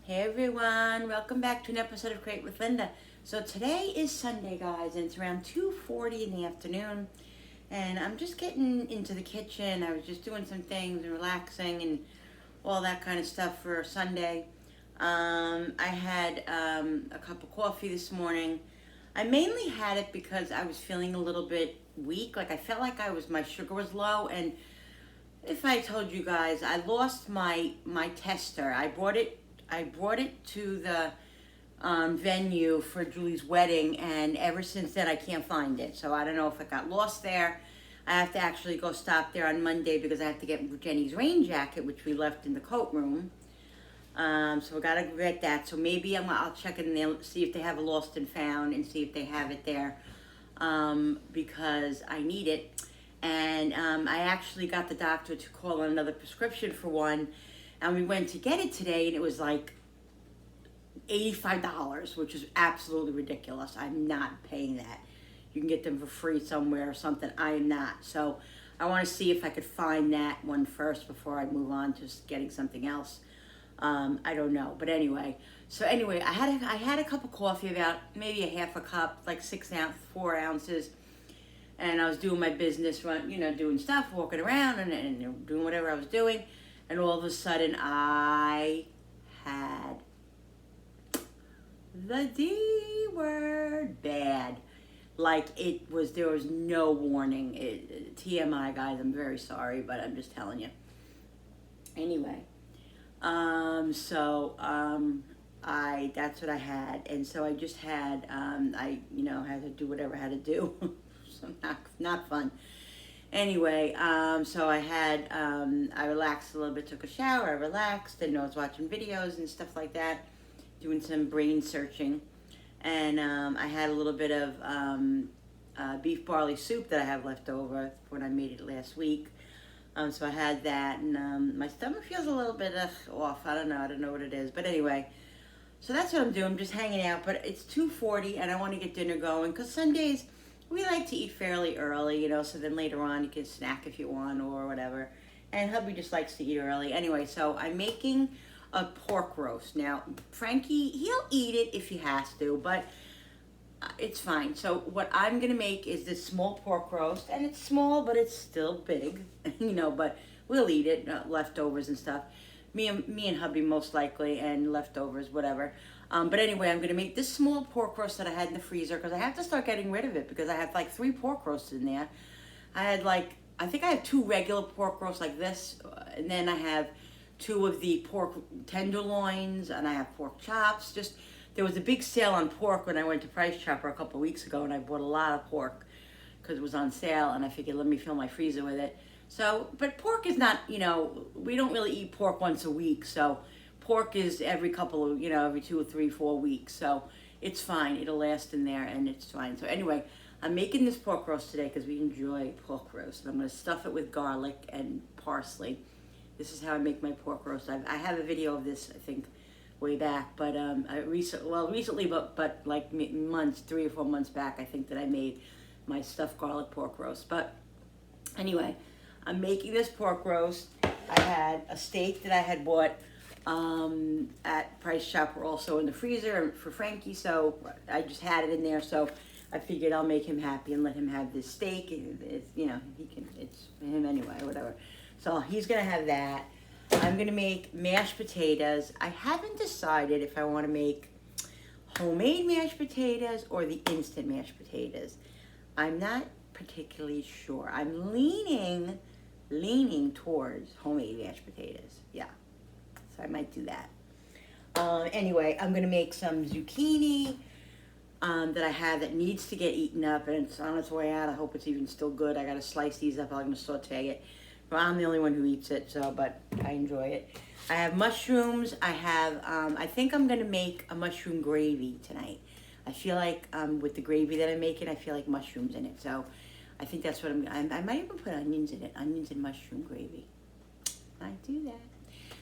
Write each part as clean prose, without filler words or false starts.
Hey everyone, welcome back to an episode of Create with Linda. So today is Sunday, guys, and it's around 2:40 in the afternoon, and I'm just getting into the kitchen. I was just doing some things and relaxing and all that kind of stuff for Sunday. I had a cup of coffee this morning. I mainly had it because I was feeling a little bit weak. Like I felt like my sugar was low, and if I told you guys, I lost my tester. I brought it to the venue for Julie's wedding, and ever since then I can't find it. So I don't know if it got lost there. I have to actually go stop there on Monday because I have to get Jenny's rain jacket, which we left in the coat room. So I gotta get that. So maybe I'll check in there, see if they have a lost and found, and see if they have it there, because I need it. And I actually got the doctor to call on another prescription for one, and we went to get it today, and it was like $85, which is absolutely ridiculous. I'm not paying that. You can get them for free somewhere or something. I am not. So I want to see if I could find that one first before I move on to getting something else. I don't know, but anyway. So anyway, I had a cup of coffee, about maybe a half a cup, like 4 ounces, and I was doing my business, doing stuff, walking around and doing whatever I was doing, and all of a sudden I had the D word, bad. Like there was no warning. TMI, guys, I'm very sorry, but I'm just telling you. Anyway, that's what I had, and so I just had, had to do whatever I had to do. So not fun. Anyway, so I relaxed a little bit, took a shower, I relaxed, and I was watching videos and stuff like that, doing some brain searching, and I had a little bit of beef barley soup that I have left over when I made it last week. So I had that, and my stomach feels a little bit off. I don't know what it is, but anyway, so that's what I'm doing. I'm just hanging out, but it's 2:40, and I want to get dinner going, because Sundays we like to eat fairly early, so then later on you can snack if you want or whatever. And hubby just likes to eat early. Anyway, so I'm making a pork roast. Now, Frankie, he'll eat it if he has to, but it's fine. So what I'm going to make is this small pork roast, and it's small, but it's still big, but we'll eat it, leftovers and stuff. Me and hubby most likely, and leftovers, whatever. But anyway, I'm going to make this small pork roast that I had in the freezer, because I have to start getting rid of it, because I have like 3 pork roasts in there. I think I have 2 regular pork roasts like this, and then I have 2 of the pork tenderloins, and I have pork chops. There was a big sale on pork when I went to Price Chopper a couple weeks ago, and I bought a lot of pork because it was on sale, and I figured let me fill my freezer with it. So, but pork is not, we don't really eat pork once a week, so pork is every 2 or 3, 4 weeks, so it's fine. It'll last in there, and it's fine. So anyway, I'm making this pork roast today because we enjoy pork roast, and I'm going to stuff it with garlic and parsley. This is how I make my pork roast. I have a video of this, I think, way back, but recently, but like months, 3 or 4 months back, I think that I made my stuffed garlic pork roast. But anyway, I'm making this pork roast. I had a steak that I had bought at Price Chopper, also in the freezer for Frankie, so I just had it in there, so I figured I'll make him happy and let him have this steak. It's it's for him anyway, whatever. So he's gonna have that. I'm gonna make mashed potatoes. I haven't decided if I want to make homemade mashed potatoes or the instant mashed potatoes. I'm not particularly sure. I'm leaning towards homemade mashed potatoes. Yeah, so I might do that. Anyway, I'm gonna make some zucchini that I have that needs to get eaten up, and it's on its way out. I hope it's even still good. I gotta slice these up. I'm gonna saute it. Well, I'm the only one who eats it, but I enjoy it. I have mushrooms. I think I'm gonna make a mushroom gravy tonight. I feel like with the gravy that I'm making, I feel like mushrooms in it. So I think that's what I might even put onions in it. Onions and mushroom gravy. I do that.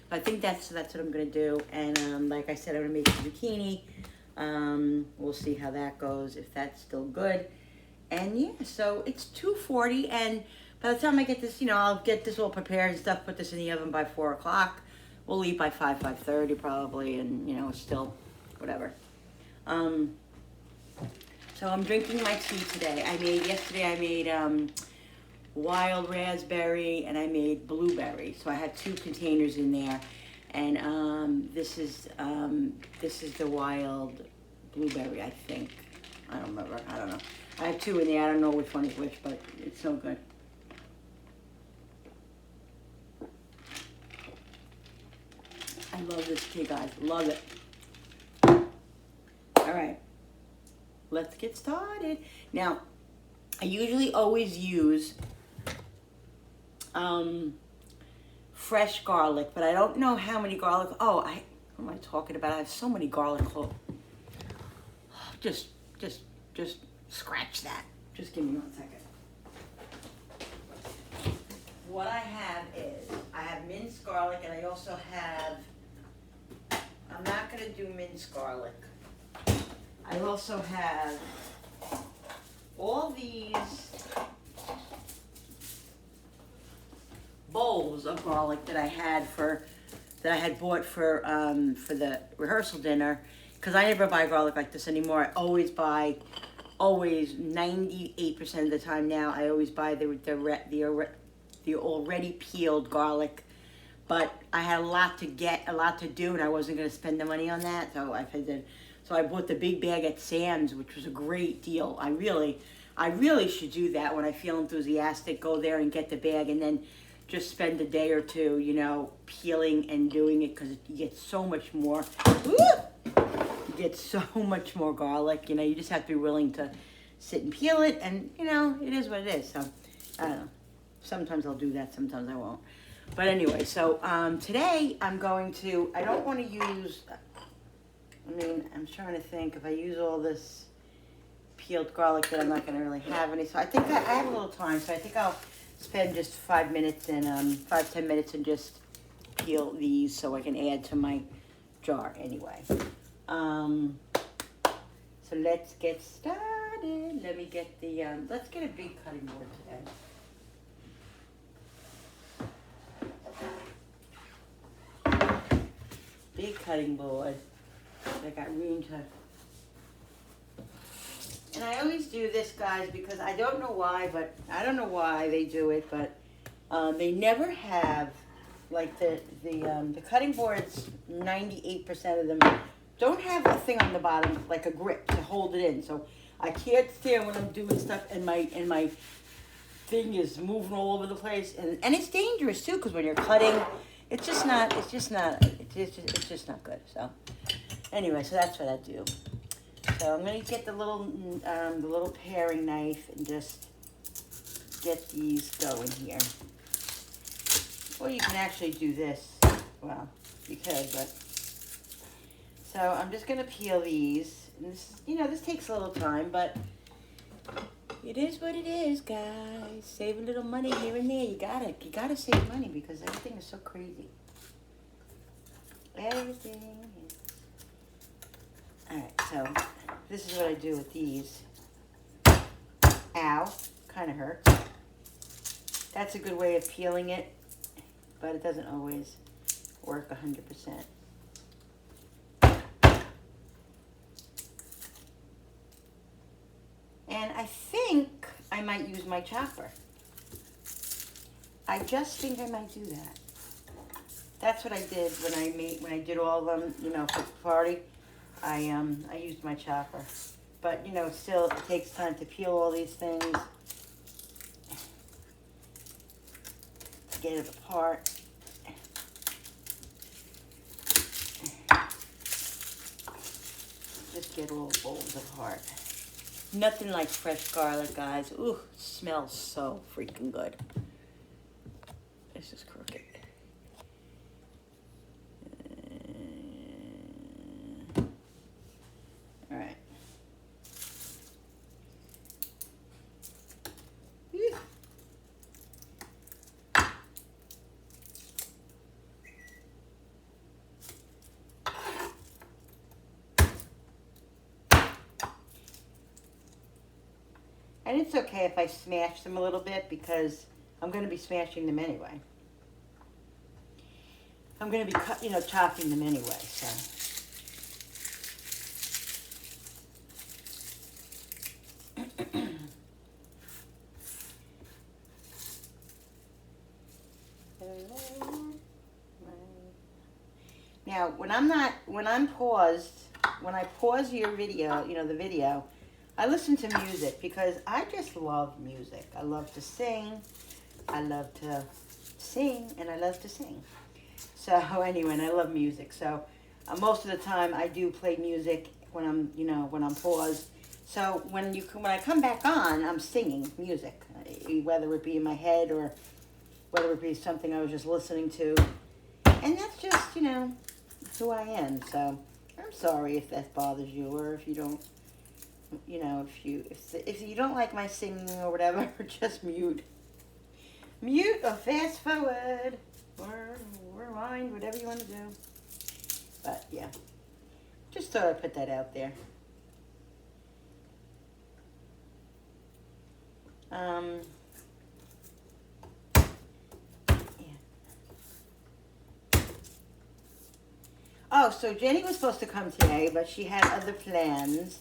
But I think that's what I'm gonna do. And like I said, I'm gonna make zucchini. We'll see how that goes, if that's still good. And yeah, so it's 2:40, and by the time I get this, I'll get this all prepared and stuff, put this in the oven by 4 o'clock. we'll eat by 5:30 probably, and you know, it's still whatever. So I'm drinking my tea today. Yesterday I made wild raspberry and I made blueberry. So I had 2 containers in there, and this is the wild blueberry, I think. I don't remember. I don't know. I have 2 in there. I don't know which one is which, but it's so good. I love this tea, guys. Love it. All right. Let's get started. Now, I usually always use fresh garlic, but I don't know how many garlic. What am I talking about? I have so many garlic cloves. Just scratch that. Just give me 1 second. What I have is, I have minced garlic, and I also have, I'm not going to do minced garlic. I also have all these bowls of garlic that I had bought for the rehearsal dinner, because I never buy garlic like this anymore. I always 98% of the time now, I always buy the already peeled garlic. But I had a lot to do, and I wasn't going to spend the money on that, so I bought the big bag at Sam's, which was a great deal. I really should do that when I feel enthusiastic. Go there and get the bag, and then just spend a day or two, you know, peeling and doing it, because you get so much more. You get so much more garlic. You know, you just have to be willing to sit and peel it, and you know, it is what it is. So I don't know. Sometimes I'll do that. Sometimes I won't. But anyway, so today I'm going to. I don't want to use. I'm trying to think, if I use all this peeled garlic, that I'm not going to really have any. So I think I have a little time, so I think I'll spend just 5 minutes and 5-10 minutes and just peel these so I can add to my jar anyway. So let's get started. Let me get the, let's get a big cutting board today. Big cutting board. I got room to, and I always do this, guys, because I don't know why they do it, but they never have, like the cutting boards, 98% of them don't have a thing on the bottom, like a grip to hold it in. So I can't stand when I'm doing stuff and my thing is moving all over the place, and it's dangerous too, because when you're cutting, it's just not good. So anyway, so that's what I do. So I'm going to get the little paring knife and just get these going here. Or you can actually do this. Well, you could, but. So I'm just going to peel these. And this, this takes a little time, but it is what it is, guys. Save a little money here and there. You gotta save money, because everything is so crazy. Everything is. Alright, so this is what I do with these. Ow, kind of hurts. That's a good way of peeling it, but it doesn't always work 100%. And I think I might use my chopper. I just think I might do that. That's what I did when I did all of them, for the party. I used my chopper. But, still, it takes time to peel all these things, to get it apart. Just get little bowls apart. Nothing like fresh garlic, guys. Ooh, smells so freaking good. This is crooked. All right. And it's okay if I smash them a little bit, because I'm going to be smashing them anyway. I'm going to be, chopping them anyway, so. Now, when I pause your video, the video, I listen to music because I just love music. I love to sing. I love to sing, and I love to sing. So anyway, and I love music. So most of the time I do play music when I'm paused. So when I come back on, I'm singing music, whether it be in my head or whether it be something I was just listening to. And that's just, who I am. So I'm sorry if that bothers you, or if you don't, if you don't like my singing or whatever, just mute or fast forward or rewind, whatever you want to do. But yeah, just thought I'd put that out there. Oh, so Jenny was supposed to come today, but she had other plans.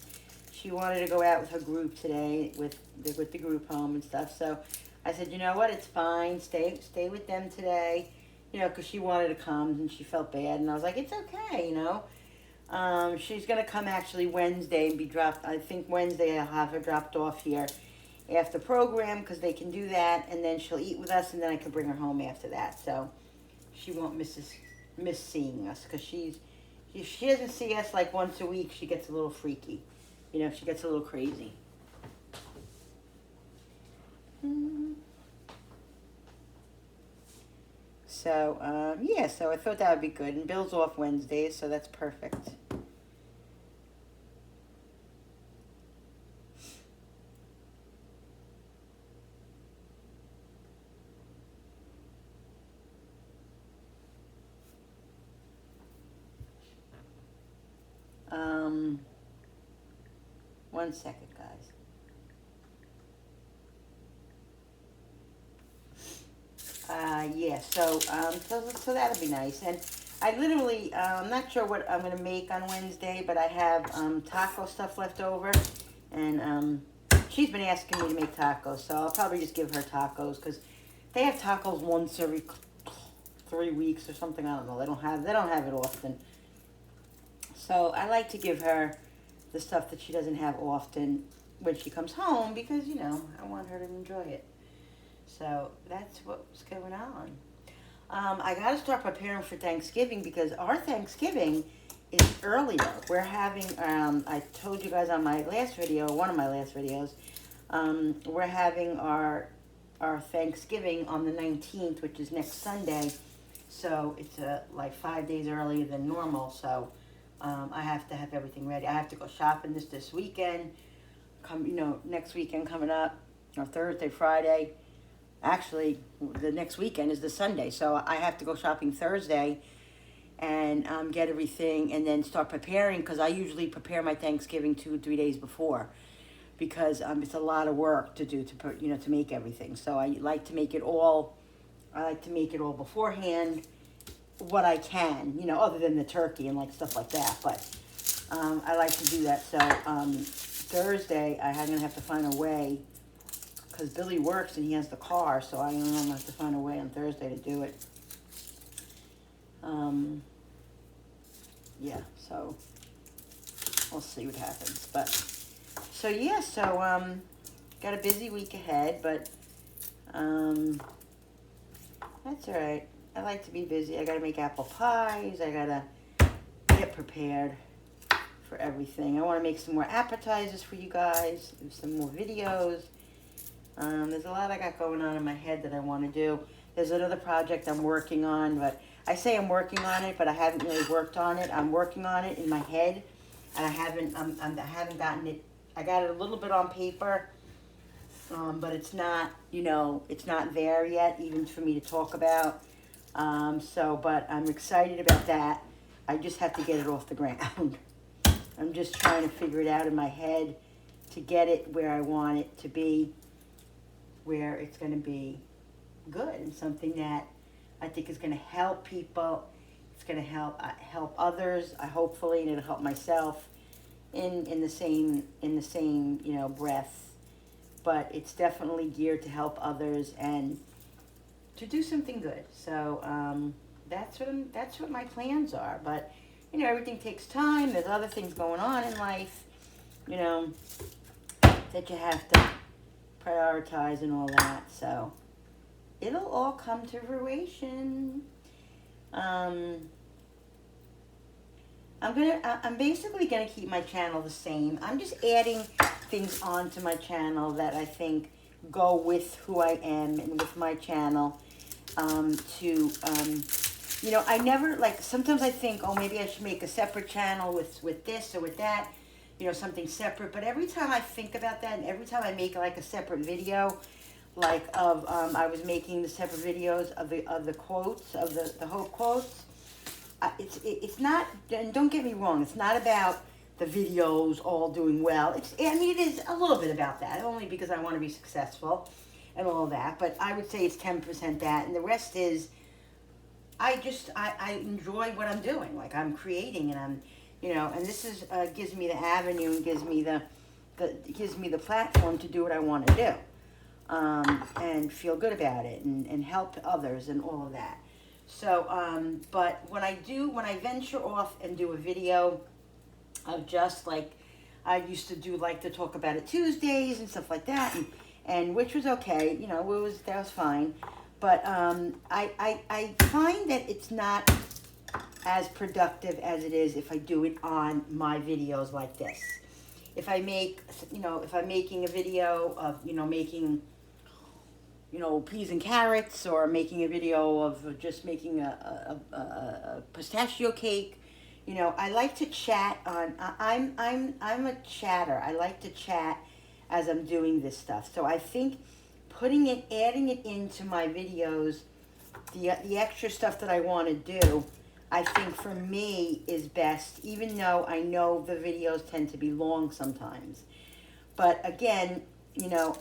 She wanted to go out with her group today, with the group home and stuff. So I said, you know what, it's fine. Stay with them today, because she wanted to come and she felt bad. And I was like, it's okay, She's going to come actually Wednesday and be dropped. I think Wednesday I'll have her dropped off here after program because they can do that. And then she'll eat with us and then I can bring her home after that. So she won't miss seeing us because if she doesn't see us like once a week, she gets a little freaky. She gets a little crazy. So, so I thought that would be good. And Bill's off Wednesdays, so that's perfect. One second, guys. So that'll be nice. And I literally, I'm not sure what I'm going to make on Wednesday, but I have taco stuff left over. And she's been asking me to make tacos, so I'll probably just give her tacos because they have tacos once every 3 weeks or something. I don't know. They don't have it often. So I like to give her the stuff that she doesn't have often when she comes home because, I want her to enjoy it. So that's what's going on. I got to start preparing for Thanksgiving because our Thanksgiving is earlier. We're having, I told you guys on my last video, one of my last videos, we're having our Thanksgiving on the 19th, which is next Sunday. So it's like 5 days earlier than normal. So I have to have everything ready. I have to go shopping this weekend. Next weekend coming up, or Thursday, Friday. Actually, the next weekend is the Sunday, so I have to go shopping Thursday and get everything and then start preparing because I usually prepare my Thanksgiving 2 or 3 days before because it's a lot of work to do to make everything. So I like to make it all. I like to make it all beforehand, what I can, other than the turkey and stuff like that. But I like to do that. So Thursday, I'm gonna have to find a way. Because Billy works and he has the car, so I don't know, I'm going to have to find a way on Thursday to do it. So we'll see what happens. But, got a busy week ahead, but that's all right. I like to be busy. I got to make apple pies. I got to get prepared for everything. I want to make some more appetizers for you guys, do some more videos. There's a lot I got going on in my head that I want to do. There's another project I'm working on, but I say I'm working on it, but I haven't really worked on it. I'm working on it in my head, and I haven't gotten it. I got it a little bit on paper, but it's not, it's not there yet, even for me to talk about. But I'm excited about that. I just have to get it off the ground. I'm just trying to figure it out in my head to get it where I want it to be, where it's going to be good and something that I think is going to help people It's going to help others, hopefully, and it'll help myself in the same breath. But it's definitely geared to help others and to do something good. So that's what my plans are. But everything takes time. There's other things going on in life, that you have to prioritize and all that. So it'll all come to fruition. I'm basically gonna keep my channel the same. I'm just adding things onto my channel that I think go with who I am and with my channel. I never, sometimes I think, oh, maybe I should make a separate channel with this or with that, something separate. But every time I think about that, and every time I make like a separate video, I was making the separate videos of the quotes, of the hope quotes. It's not, and don't get me wrong, it's not about the videos all doing well. It is a little bit about that, only because I want to be successful and all of that. But I would say it's 10% that, and the rest is, I enjoy what I'm doing. Like, I'm creating, and I'm, and this is gives me the avenue and gives me the platform to do what I want to do, and feel good about it and help others and all of that. So, but when I venture off and do a video of just like, I used to do like the Talk About It Tuesdays and stuff like that, and which was okay, that was fine. But I find that it's not as productive as it is if I do it on my videos like this. If I'm making a video of, making, peas and carrots, or making a video of just making a pistachio cake, I like to chat on, I'm a chatter. I like to chat as I'm doing this stuff. So I think adding it into my videos, the extra stuff that I want to do, I think for me is best, even though I know the videos tend to be long sometimes. But again,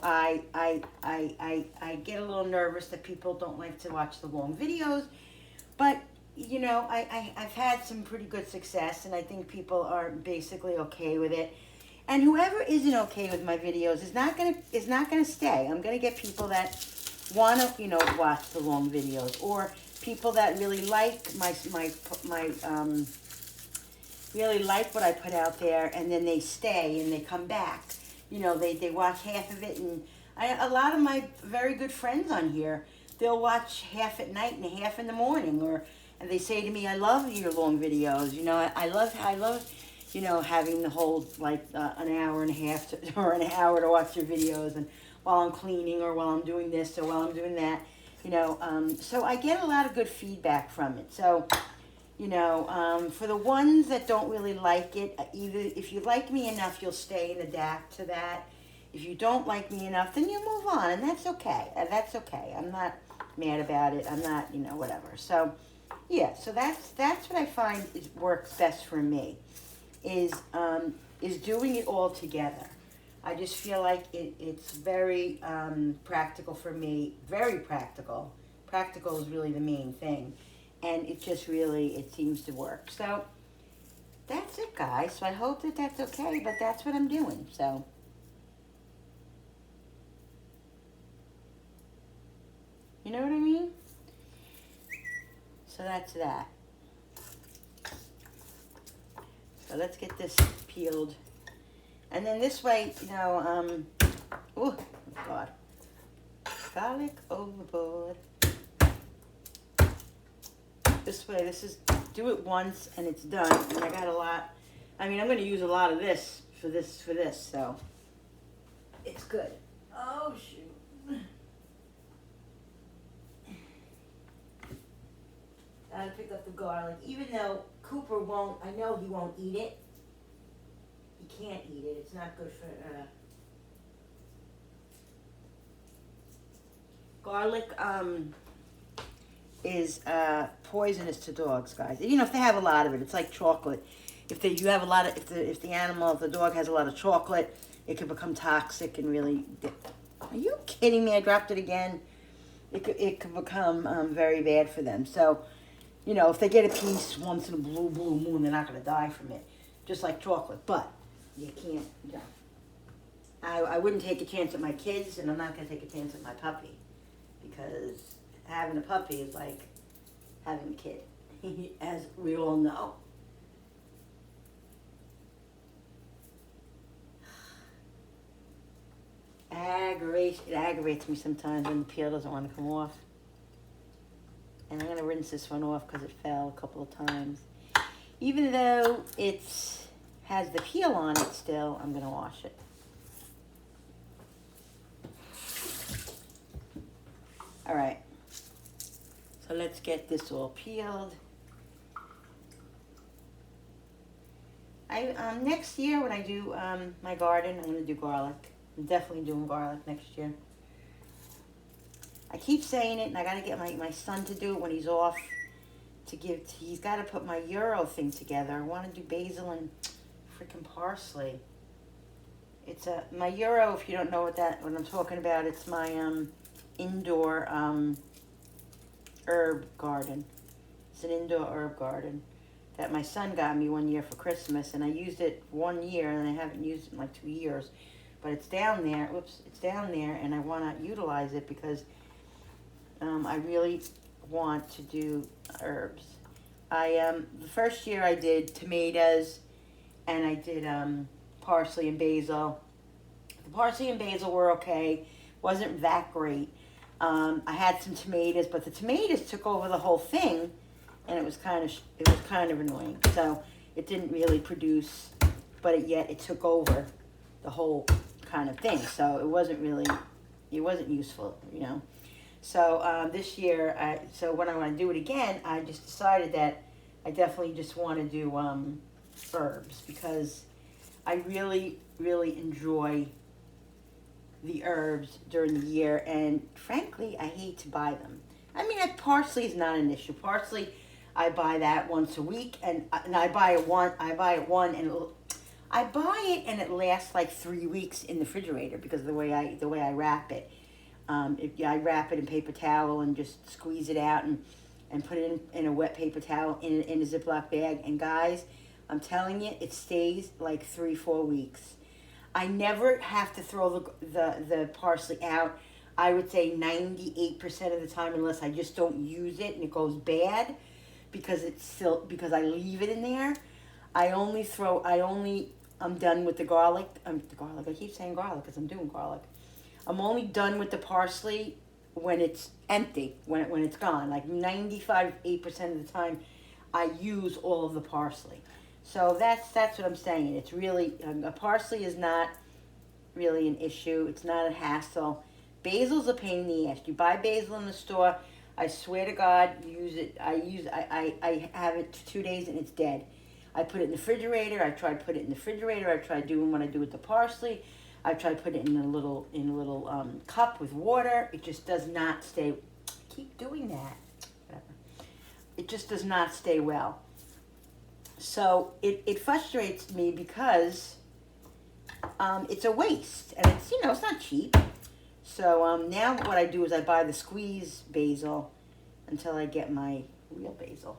I get a little nervous that people don't like to watch the long videos, but I've had some pretty good success, and I think people are basically okay with it. And whoever isn't okay with my videos is not gonna stay. I'm gonna get people that want to, watch the long videos, or people that really like really like what I put out there, and then they stay and they come back. They watch half of it, and a lot of my very good friends on here, they'll watch half at night and half in the morning, and they say to me, "I love your long videos. I love having the whole an hour and a half or an hour to watch your videos, and while I'm cleaning, or while I'm doing this, or while I'm doing that." So I get a lot of good feedback from it. So, for the ones that don't really like it, either if you like me enough, you'll stay and adapt to that. If you don't like me enough, then you move on, and that's okay. I'm not mad about it. I'm not, whatever. So, yeah. So that's what I find works best for me, is doing it all together. I just feel like it's very practical for me. Very practical. Practical is really the main thing. And it just really, it seems to work. So that's it, guys. So I hope that that's okay, but that's what I'm doing. So you know what I mean? So that's that. So let's get this peeled. And then this way, oh God, garlic overboard. This way, do it once and it's done. And I got a lot, I'm going to use a lot of this for this, so it's good. Oh, shoot. Gotta pick up the garlic, even though Cooper won't, I know he won't eat it. He can't eat it. It's not good for, garlic, is poisonous to dogs, guys. If they have a lot of it, it's like chocolate. If the dog has a lot of chocolate, it can become toxic and really. Are you kidding me? I dropped it again. It could become very bad for them. So, You know, if they get a piece once in a blue moon, they're not going to die from it. Just like chocolate. But you can't, you know. I wouldn't take a chance at my kids, and I'm not going to take a chance at my puppy. Because having a puppy is like having a kid, as we all know. It aggravates me sometimes when the peel doesn't want to come off. And I'm going to rinse this one off because it fell a couple of times. Even though it has the peel on it still, I'm going to wash it. All right. So let's get this all peeled. Next year when I do my garden, I'm going to do garlic. I'm definitely doing garlic next year. I keep saying it, and I got to get my son to do it when he's off. He's got to put my Euro thing together. I want to do basil and freaking parsley. It's my Euro. If you don't know what I'm talking about, it's my indoor herb garden. It's an indoor herb garden that my son got me one year for Christmas, and I used it 1 year, and I haven't used it in like 2 years. But it's down there. It's down there, and I want to utilize it because I really want to do herbs. The first year I did tomatoes, and I did parsley and basil. The parsley and basil were okay. Wasn't that great. I had some tomatoes, but the tomatoes took over the whole thing, and it was kind of annoying. So it didn't really produce, but yet it took over the whole kind of thing. So it wasn't useful, you know. So this year, so when I want to do it again, I just decided that I definitely just want to do herbs because I really, really enjoy the herbs during the year, and frankly, I hate to buy them. I mean, parsley is not an issue. Parsley, I buy that once a week, and I buy it one, and I buy it, and it lasts like 3 weeks in the refrigerator because of the way I wrap it. I wrap it in paper towel and just squeeze it out and put it in a wet paper towel in a Ziploc bag. And guys, I'm telling you, it stays like 3-4 weeks. I never have to throw the parsley out. I would say 98% of the time, unless I just don't use it and it goes bad because I leave it in there. I'm done with the garlic. I keep saying garlic because I'm doing garlic. I'm only done with the parsley when it's empty, when it's gone. Like 95-8% of the time, I use all of the parsley. So that's what I'm saying. It's really, parsley is not really an issue. It's not a hassle. Basil's a pain in the ass. You buy basil in the store, I swear to God, use it. I have it 2 days and it's dead. I put it in the refrigerator. I tried to put it in the refrigerator. I tried doing what I do with the parsley. I tried to put it in a little cup with water. It just does not stay. I keep doing that. Whatever. It just does not stay well. So it frustrates me because it's a waste, and it's not cheap. So now what I do is I buy the squeeze basil until I get my real basil.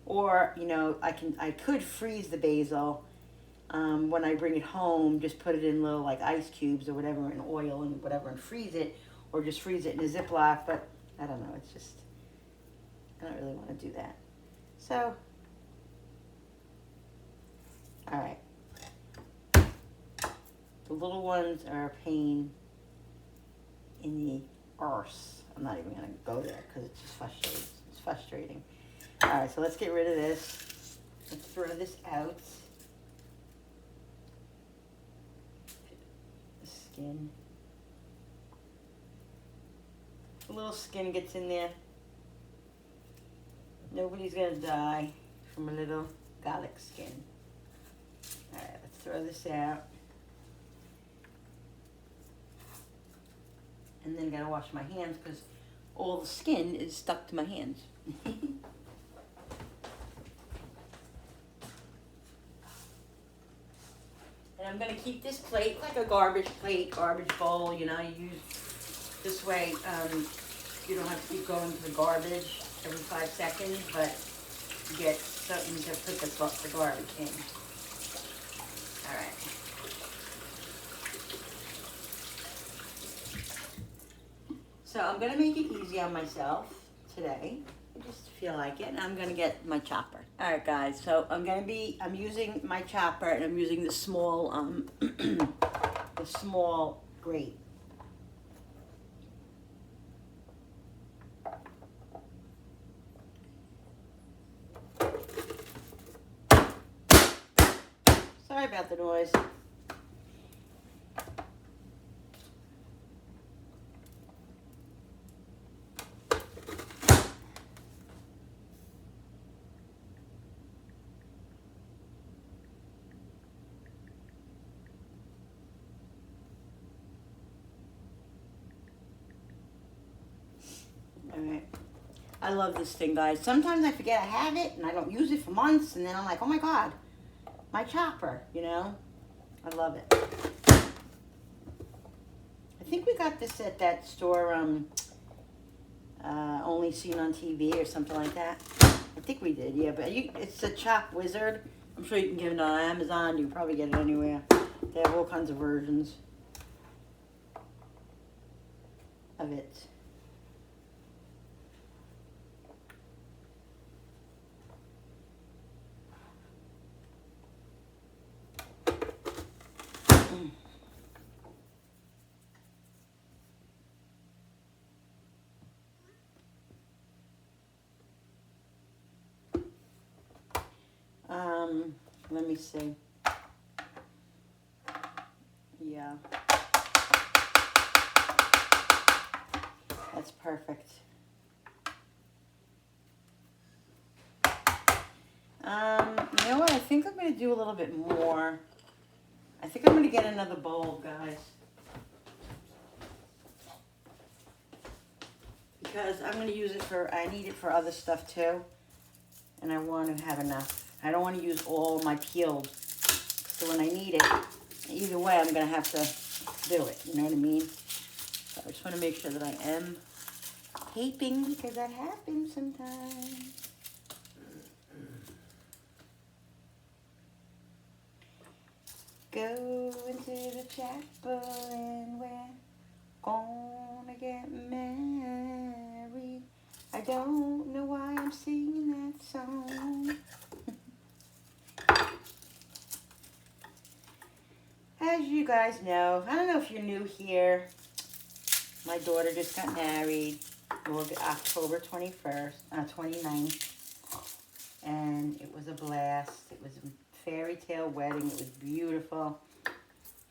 Or, I could freeze the basil when I bring it home, just put it in little like ice cubes or whatever, and oil and whatever, and freeze it, or just freeze it in a Ziploc, but I don't know, I don't really want to do that. So, all right. The little ones are a pain in the arse. I'm not even going to go there because it's just frustrating. It's frustrating. All right, so let's get rid of this. Let's throw this out. The skin. A little skin gets in there. Nobody's going to die from a little garlic skin. All right, let's throw this out. And then gotta wash my hands because all the skin is stuck to my hands. And I'm gonna keep this plate like a garbage bowl, you use this way, you don't have to keep going to the garbage. every 5 seconds, but you get something to put the garbage in. All right. So I'm gonna make it easy on myself today. I just feel like it, and I'm gonna get my chopper. All right, guys. So I'm using my chopper, and I'm using the small, the small grate. Sorry about the noise. All right. I love this thing, guys. Sometimes I forget I have it, and I don't use it for months, and then I'm like, oh my God, my chopper, you know? I love it. I think we got this at that store, Only Seen on TV or something like that. I think we did, yeah, but it's the Chop Wizard. I'm sure you can get it on Amazon. You can probably get it anywhere. They have all kinds of versions of it. Let me see. Yeah. That's perfect. You know what? I think I'm going to do a little bit more. I think I'm going to get another bowl, guys. Because I'm going to use it I need it for other stuff too. And I want to have enough. I don't want to use all my peeled. So when I need it, either way, I'm going to have to do it. You know what I mean? So I just want to make sure that I am taping, because that happens sometimes. Go into the chapel and we're gonna get married. I don't know why I'm singing that song. As you guys know, I don't know if you're new here, my daughter just got married October 29th, and it was a blast. It was a fairy tale wedding. It was beautiful.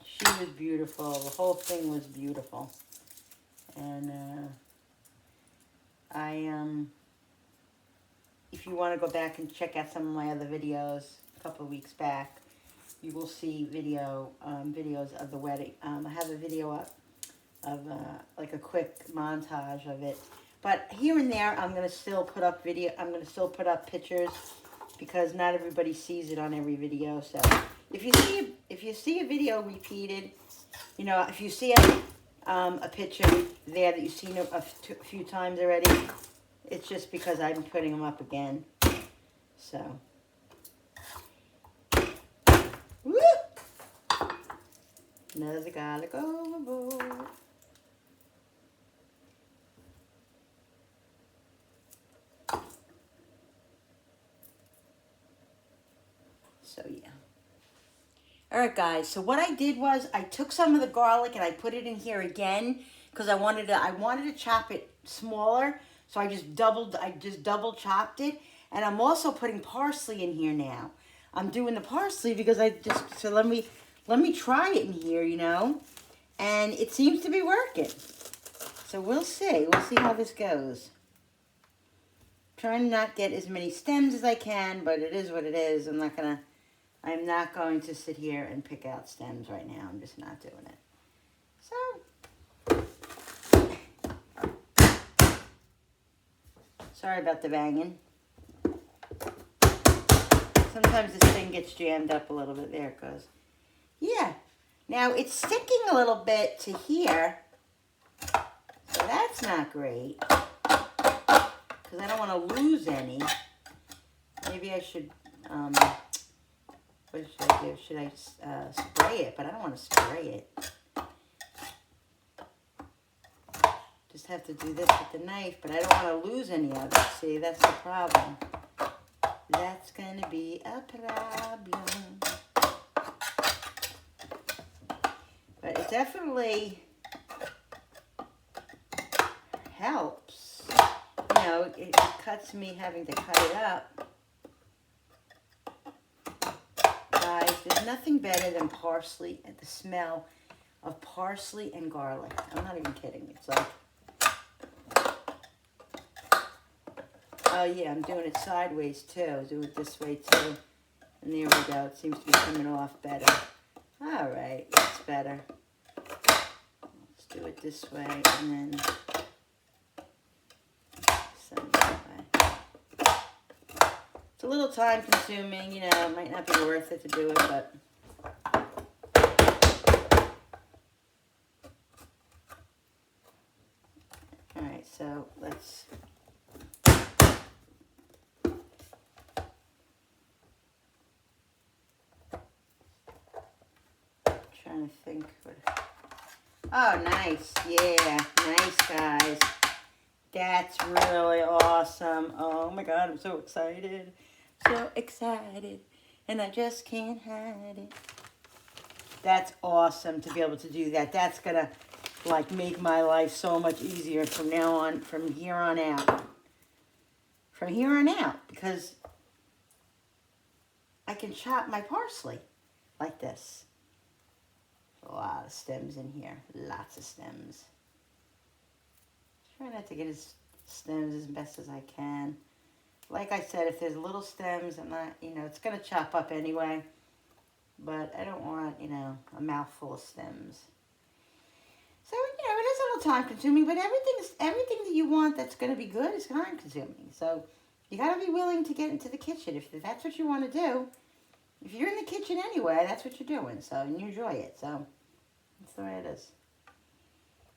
She was beautiful. The whole thing was beautiful. And if you want to go back and check out some of my other videos a couple of weeks back, you will see videos of the wedding. I have a video up of like a quick montage of it. But here and there, I'm gonna still put up pictures, because not everybody sees it on every video. So if you see a video repeated, you know, if you see a picture there that you've seen a few times already, it's just because I'm putting them up again. So. Woo! Another garlic overboard. So yeah. Alright guys, so what I did was I took some of the garlic and I put it in here again, because I wanted to chop it smaller. So I just double chopped it, and I'm also putting parsley in here now. I'm doing the parsley because let me try it in here, you know, and it seems to be working. So we'll see how this goes. Trying to not get as many stems as I can, but it is what it is. I'm not going to sit here and pick out stems right now. I'm just not doing it. So, sorry about the banging. Sometimes this thing gets jammed up a little bit. There it goes. Yeah. Now, it's sticking a little bit to here. So that's not great. because I don't want to lose any. Maybe I should, what should I do? Should I spray it? But I don't want to spray it. Just have to do this with the knife, but I don't want to lose any of it. See, that's the problem. That's going to be a problem. But it definitely helps. You know, it cuts me having to cut it up. Guys, there's nothing better than parsley and the smell of parsley and garlic. I'm not even kidding. It's like, oh yeah, I'm doing it sideways too. Do it this way too. And there we go. It seems to be coming off better. All right, that's better. Let's do it this way and then send that way. It's a little time consuming, you know, it might not be worth it to do it, but all right, so let's trying to think what. Oh, nice. Yeah, nice, guys. That's really awesome. Oh my God, I'm so excited. So excited. And I just can't hide it. That's awesome to be able to do that. That's gonna like make my life so much easier from now on, from here on out. From here on out, because I can chop my parsley like this. A lot of stems in here. Lots of stems. Try not to get as stems as best as I can. Like I said, if there's little stems, I'm not, you know, it's going to chop up anyway. But I don't want, you know, a mouthful of stems. So, you know, it is a little time consuming, but everything that you want that's going to be good is time consuming. So you got to be willing to get into the kitchen if that's what you want to do. If you're in the kitchen anyway, that's what you're doing. So, and you enjoy it. So that's the way it is.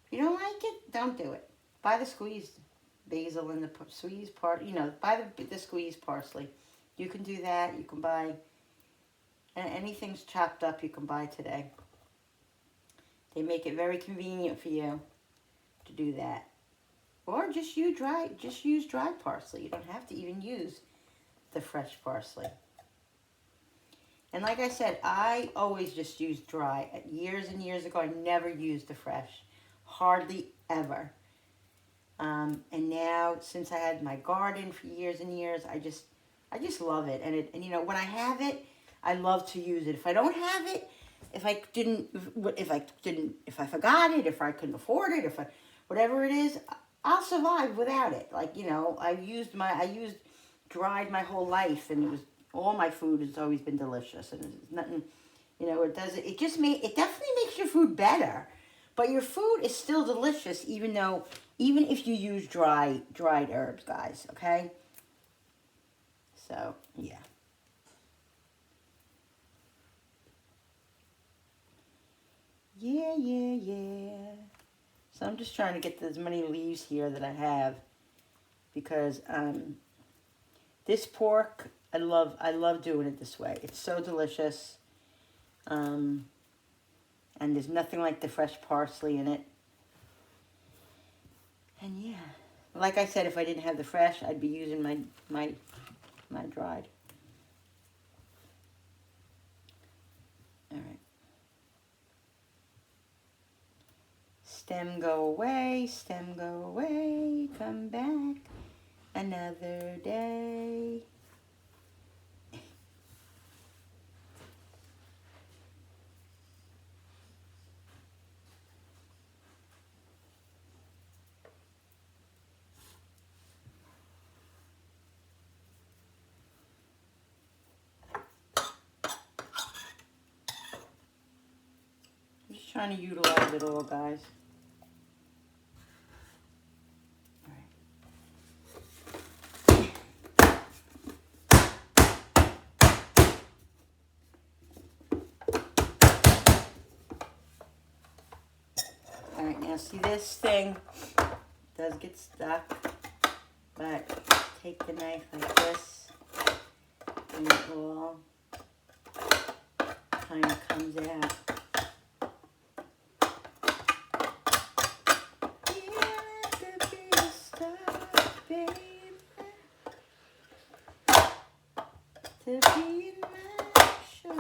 If you don't like it, don't do it. Buy the squeezed basil and the squeezed you know, buy the squeezed parsley. You can do that. You can buy, and anything's chopped up you can buy today. They make it very convenient for you to do that. Or just use dry parsley. You don't have to even use the fresh parsley. And like I said, I always just used dry. Years and years ago, I never used the fresh. Hardly ever. And now, since I had my garden for years and years, I just love it. And you know, when I have it, I love to use it. If I don't have it, if I forgot it, if I couldn't afford it, whatever it is, I'll survive without it. Like, you know, I used dried my whole life, and it was, all my food has always been delicious, and it's nothing, you know, it definitely makes your food better, but your food is still delicious even if you use dried herbs, guys, okay? So, yeah. Yeah. So I'm just trying to get as many leaves here that I have, because this pork, I love doing it this way. It's so delicious. And there's nothing like the fresh parsley in it. And yeah, like I said, if I didn't have the fresh, I'd be using my dried. All right. Stem go away, come back another day. I'm just trying to utilize it all, guys. All right, now see, this thing does get stuck. But take the knife like this, and it all kind of comes out. To be in my show,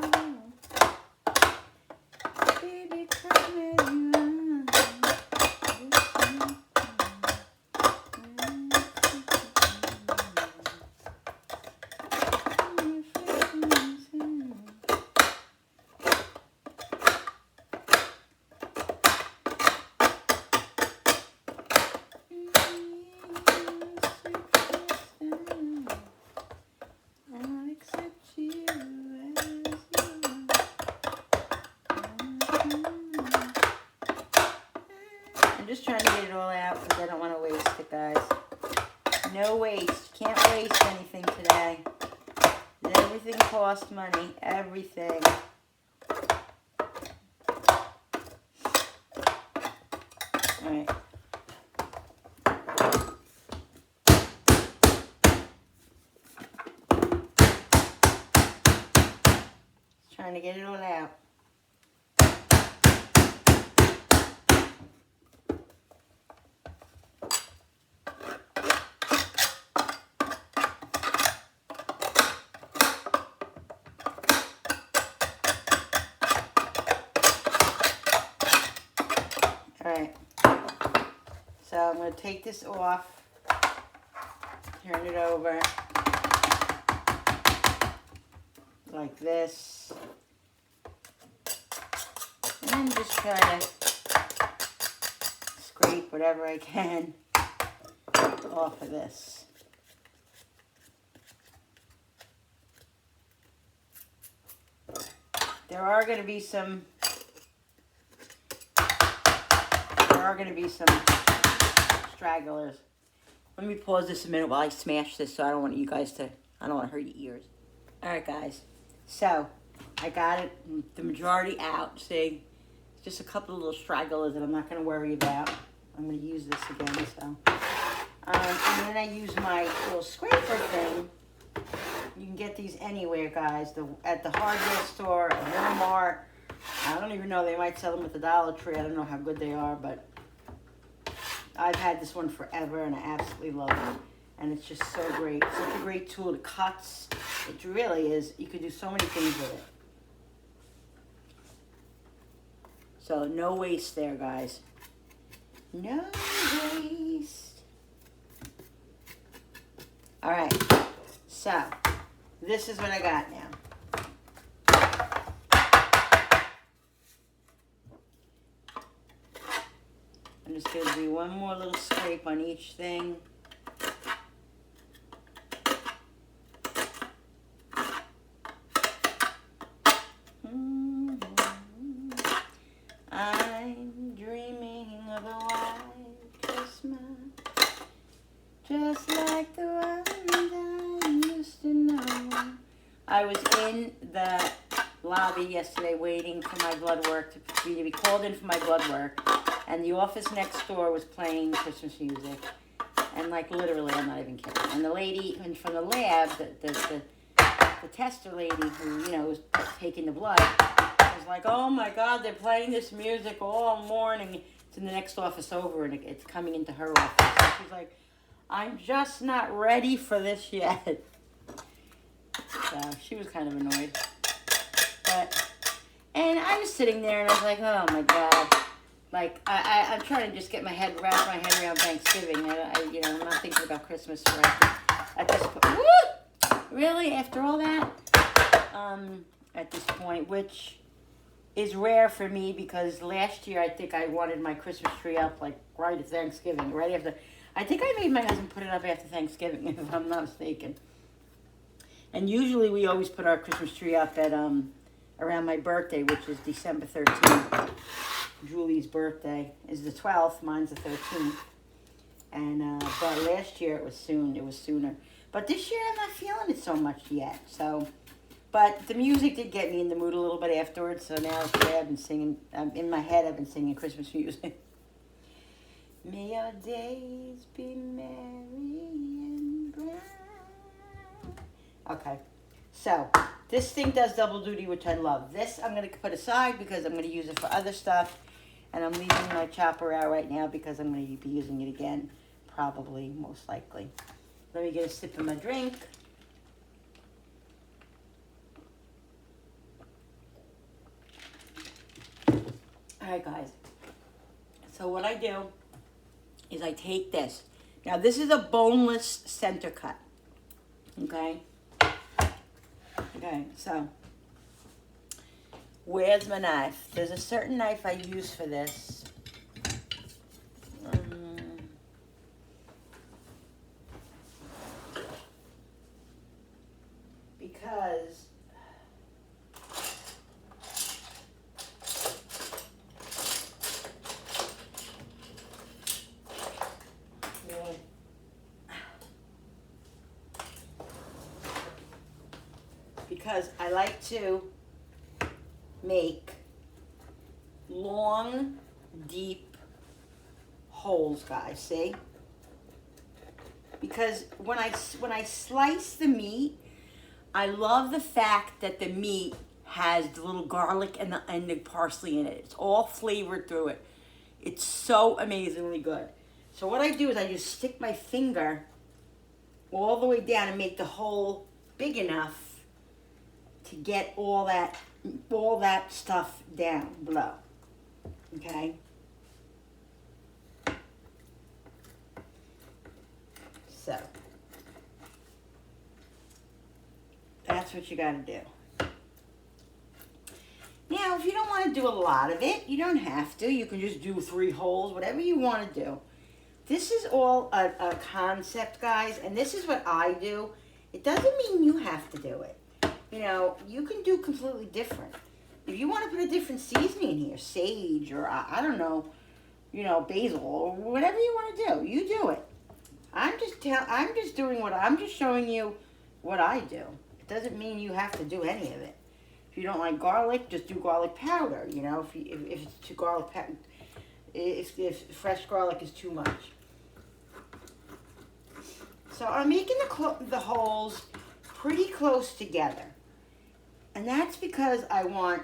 baby, come as you are. I'm just trying to get it all out because I don't want to waste it, guys. No waste. Can't waste anything today. Everything costs money. Everything. Alright. Trying to get it all out. Alright, so I'm going to take this off, turn it over, like this, and then just try to scrape whatever I can off of this. There are going to be some stragglers. Let me pause this a minute while I smash this, so I don't want you guys to, I don't want to hurt your ears. Alright guys, so I got it, the majority out. See, just a couple of little stragglers that I'm not going to worry about. I'm going to use this again, so. And then I use my little scraper thing. You can get these anywhere, guys. At the hardware store, at Walmart. I don't even know, they might sell them at the Dollar Tree. I don't know how good they are, but I've had this one forever and I absolutely love it. And it's just so great. Such a great tool. It cuts. It really is. You can do so many things with it. So no waste there, guys. No waste. All right. So this is what I got now. I'm just going to do one more little scrape on each thing. I'm dreaming of a white Christmas, just like the one I used to know. I was in the lobby yesterday waiting for my blood work to be called in for my blood work. And the office next door was playing Christmas music. And like literally, I'm not even kidding. And the lady from the lab, the tester lady who, you know, was taking the blood, was like, oh my God, they're playing this music all morning. It's in the next office over and it's coming into her office. And she's like, I'm just not ready for this yet. So she was kind of annoyed. And I was sitting there and I was like, oh my God. Like, I'm trying to just wrap my head around Thanksgiving. You know, I'm not thinking about Christmas at this point. Woo! Really? After all that? At this point, which is rare for me because last year I think I wanted my Christmas tree up like right at Thanksgiving, right after. I think I made my husband put it up after Thanksgiving, if I'm not mistaken. And usually we always put our Christmas tree up at around my birthday, which is December 13th. Julie's birthday is the 12th, mine's the 13th. And but last year it was sooner. But this year I'm not feeling it so much yet. So, but the music did get me in the mood a little bit afterwards. So now today I've been singing, in my head I've been singing Christmas music. May your days be merry Okay. So, this thing does double duty, which I love. This I'm going to put aside because I'm going to use it for other stuff. And I'm leaving my chopper out right now because I'm going to be using it again. Probably, most likely. Let me get a sip of my drink. Alright guys. So what I do is I take this. Now this is a boneless center cut. Okay? Okay, so where's my knife? There's a certain knife I use for this. Because I like to make long, deep holes, guys, see? Because when I slice the meat, I love the fact that the meat has the little garlic and the parsley in it. It's all flavored through it. It's so amazingly good. So what I do is I just stick my finger all the way down and make the hole big enough to get all that stuff down below. Okay? So that's what you gotta do. Now, if you don't want to do a lot of it, you don't have to. You can just do 3 holes, whatever you want to do. This is all a concept, guys, and this is what I do. It doesn't mean you have to do it. You know, you can do completely different. If you want to put a different seasoning in here, sage or I don't know, you know, basil or whatever you want to do, you do it. I'm just showing you what I do. It doesn't mean you have to do any of it. If you don't like garlic, just do garlic powder. You know, if it's too garlic powder, if fresh garlic is too much. So I'm making the holes pretty close together. And that's because I want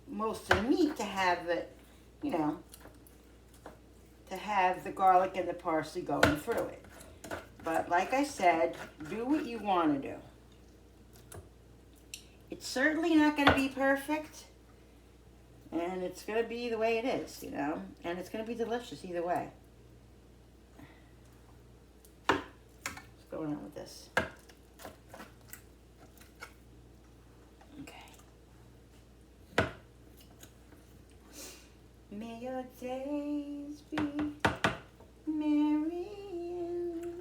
most of the meat to have it, you know, to have the garlic and the parsley going through it. But like I said, do what you want to do. It's certainly not going to be perfect. And it's going to be the way it is, you know. And it's going to be delicious either way. What's going on with this? May your days be merry and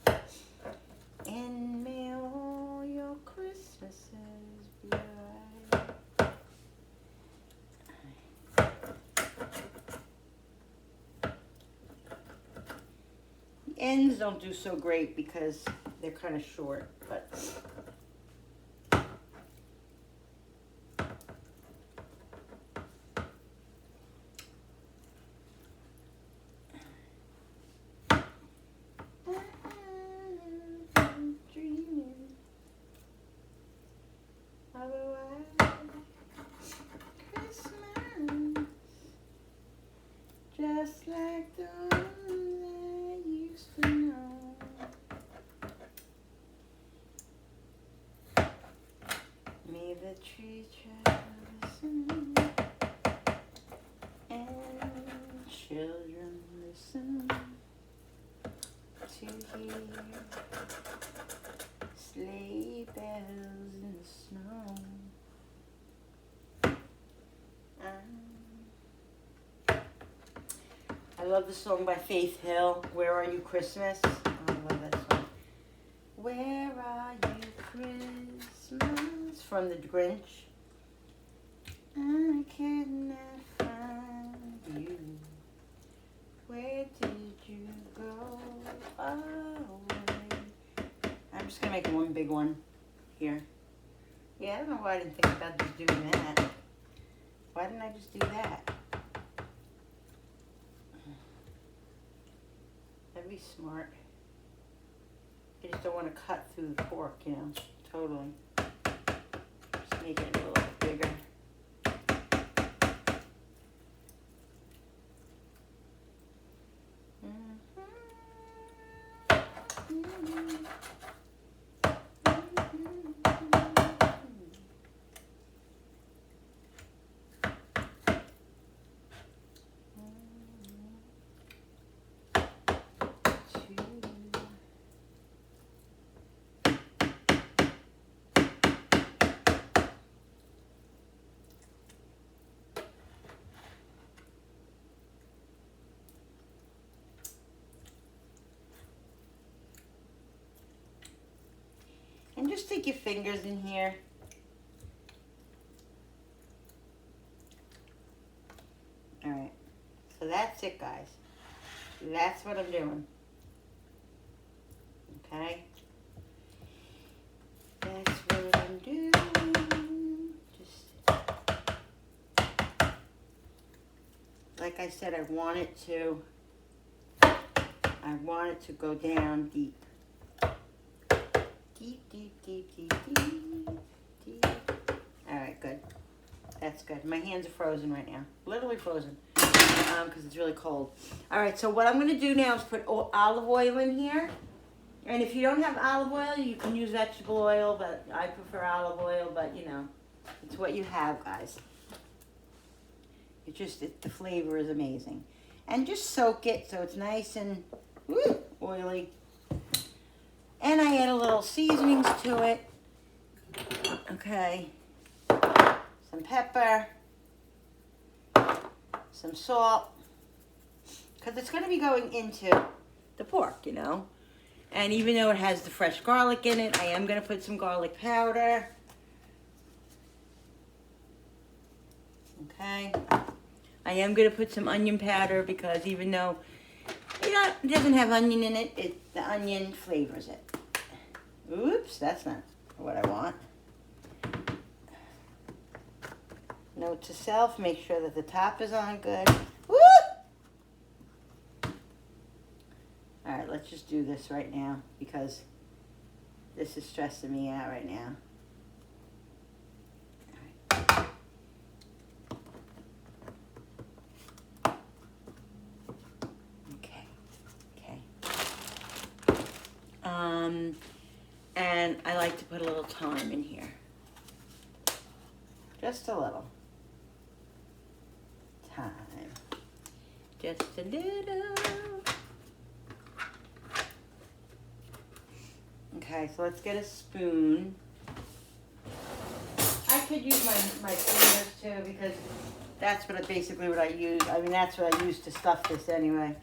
bright, and may all your Christmases be bright. The ends don't do so great because they're kind of short, but just like the one I used to know. May the tree trap listen, and children listen to hear sleigh bells in the snow. I love the song by Faith Hill, Where Are You Christmas? I love that song. Where are you Christmas? From the Grinch. I cannot find you. Where did you go away? I'm just going to make one big one here. Yeah, I don't know why I didn't think about just doing that. Why didn't I just do that? That'd be smart. You just don't want to cut through the pork, you know, totally. Just make it a little bit bigger. And just stick your fingers in here. All right, so that's it, guys. That's what I'm doing. Okay? That's what I'm doing. Just, like I said, I want it to go down deep. Deep, deep, deep, deep, deep, deep. All right, good. That's good. My hands are frozen right now. Literally frozen. Because it's really cold. All right, so what I'm going to do now is put olive oil in here. And if you don't have olive oil, you can use vegetable oil, but I prefer olive oil, but you know, it's what you have, guys. The flavor is amazing. And just soak it so it's nice and oily. And I add a little seasonings to it. Okay. Some pepper. Some salt. Because it's going to be going into the pork, you know. And even though it has the fresh garlic in it, I am going to put some garlic powder. Okay. I am going to put some onion powder because even though it doesn't have onion in it, the onion flavors it. Oops, that's not what I want. Note to self, make sure that the top is on good. Woo! All right, let's just do this right now because this is stressing me out right now. All right. Okay. And I like to put a little thyme in here. Just a little. Thyme. Just a little. Okay, so let's get a spoon. I could use my fingers too because that's basically what I use. I mean, that's what I use to stuff this anyway.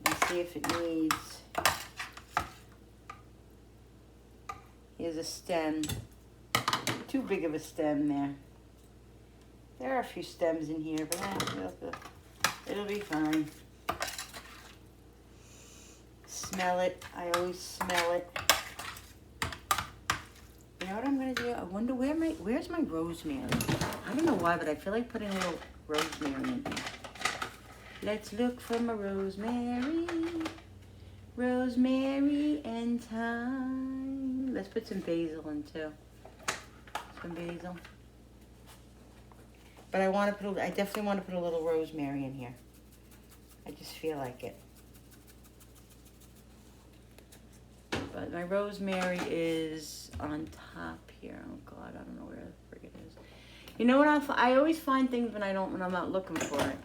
Let's see if it needs. Here's a stem. Too big of a stem there. There are a few stems in here, but it'll be fine. Smell it. I always smell it. You know what I'm gonna do? I wonder where's my rosemary? I don't know why, but I feel like putting a little rosemary in here. Let's look for my rosemary. Rosemary and thyme. Let's put some basil in too. Some basil. But I definitely want to put a little rosemary in here. I just feel like it. But my rosemary is on top here. Oh God, I don't know where the frig it is. You know what? I always find things when I'm not looking for it.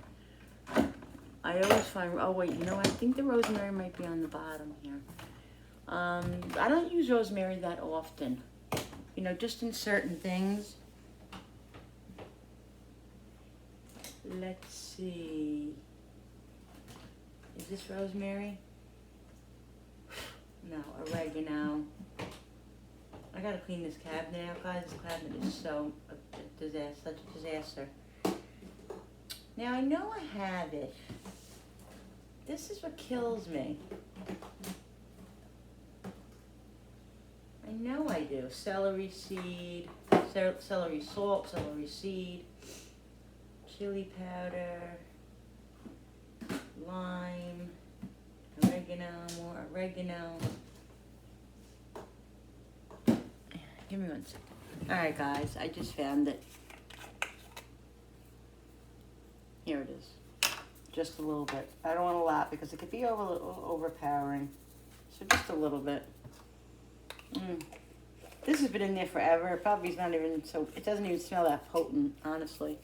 I always find. Oh wait, you know what? I think the rosemary might be on the bottom here. I don't use rosemary that often. You know, just in certain things. Let's see. Is this rosemary? No, oregano. I gotta clean this cabinet out, guys. This cabinet is so a disaster, such a disaster. Now I know I have it. This is what kills me. I know I do. Celery seed, celery salt, celery seed, chili powder, lime, oregano. oregano. Give me 1 second. All right, guys, I just found it. Here it is. Just a little bit. I don't want a lot because it could be overpowering. So just a little bit. This has been in there forever. It probably is not even so. It doesn't even smell that potent, honestly.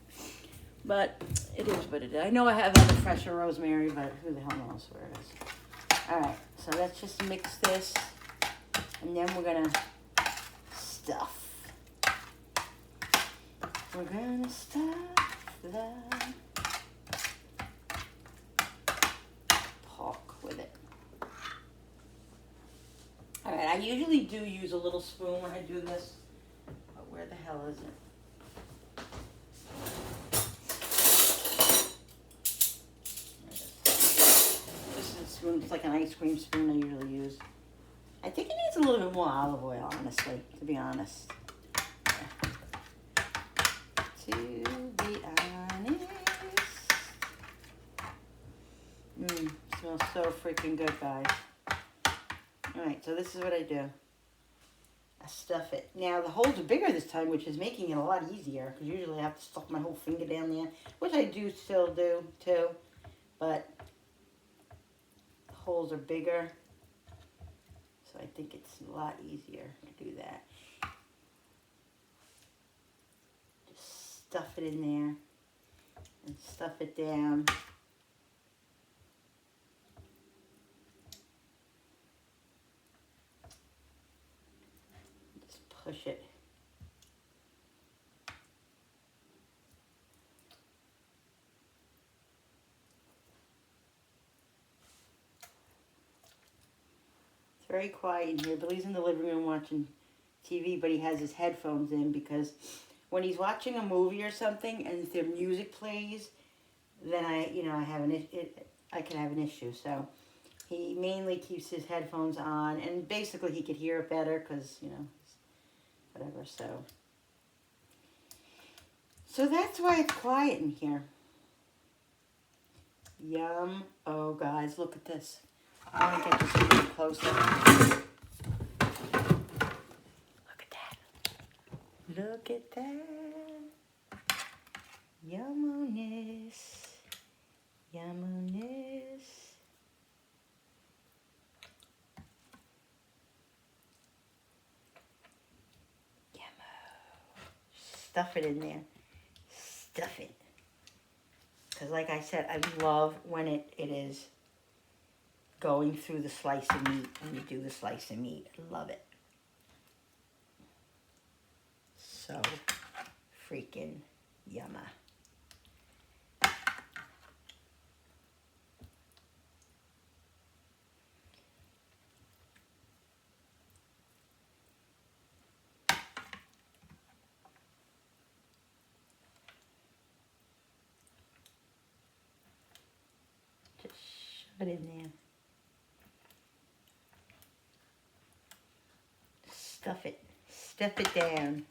But it is what it is. I know I have other fresher rosemary, but who the hell knows where it is. All right, so let's just mix this, and then we're gonna stuff. We're gonna stuff that pork with it. All right, I usually do use a little spoon when I do this, but where the hell is it? It's like an ice cream spoon I usually use. I think it needs a little bit more olive oil, honestly, to be honest. To be honest. Smells so freaking good, guys. Alright, so this is what I do. I stuff it. Now, the holes are bigger this time, which is making it a lot easier, because usually I have to stuff my whole finger down there, which I do still do, too. But holes are bigger, so I think it's a lot easier to do that. Just stuff it in there and stuff it down. Just push it. Very quiet in here. Billy's in the living room watching TV, but he has his headphones in because when he's watching a movie or something and if the music plays, then I can have an issue. So he mainly keeps his headphones on, and basically he could hear it better because whatever. So that's why it's quiet in here. Yum! Oh, guys, look at this. I want to get this a little closer. Look at that. Look at that. Yumminess. Yumminess. Yummo. Stuff it in there. Stuff it. Because like I said, I love when it is going through the slice of meat when you do the slice of meat. I love it. So freaking yumma. Just shove it in there. Stuff it. Stuff it down.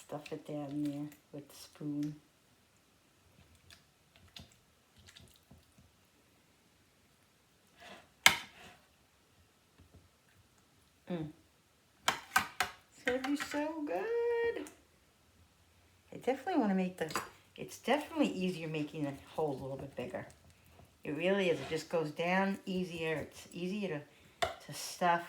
Stuff it down there with the spoon. It's gonna be so good. I definitely want to make it's definitely easier making the holes a little bit bigger. It really is. It just goes down easier. It's easier to stuff.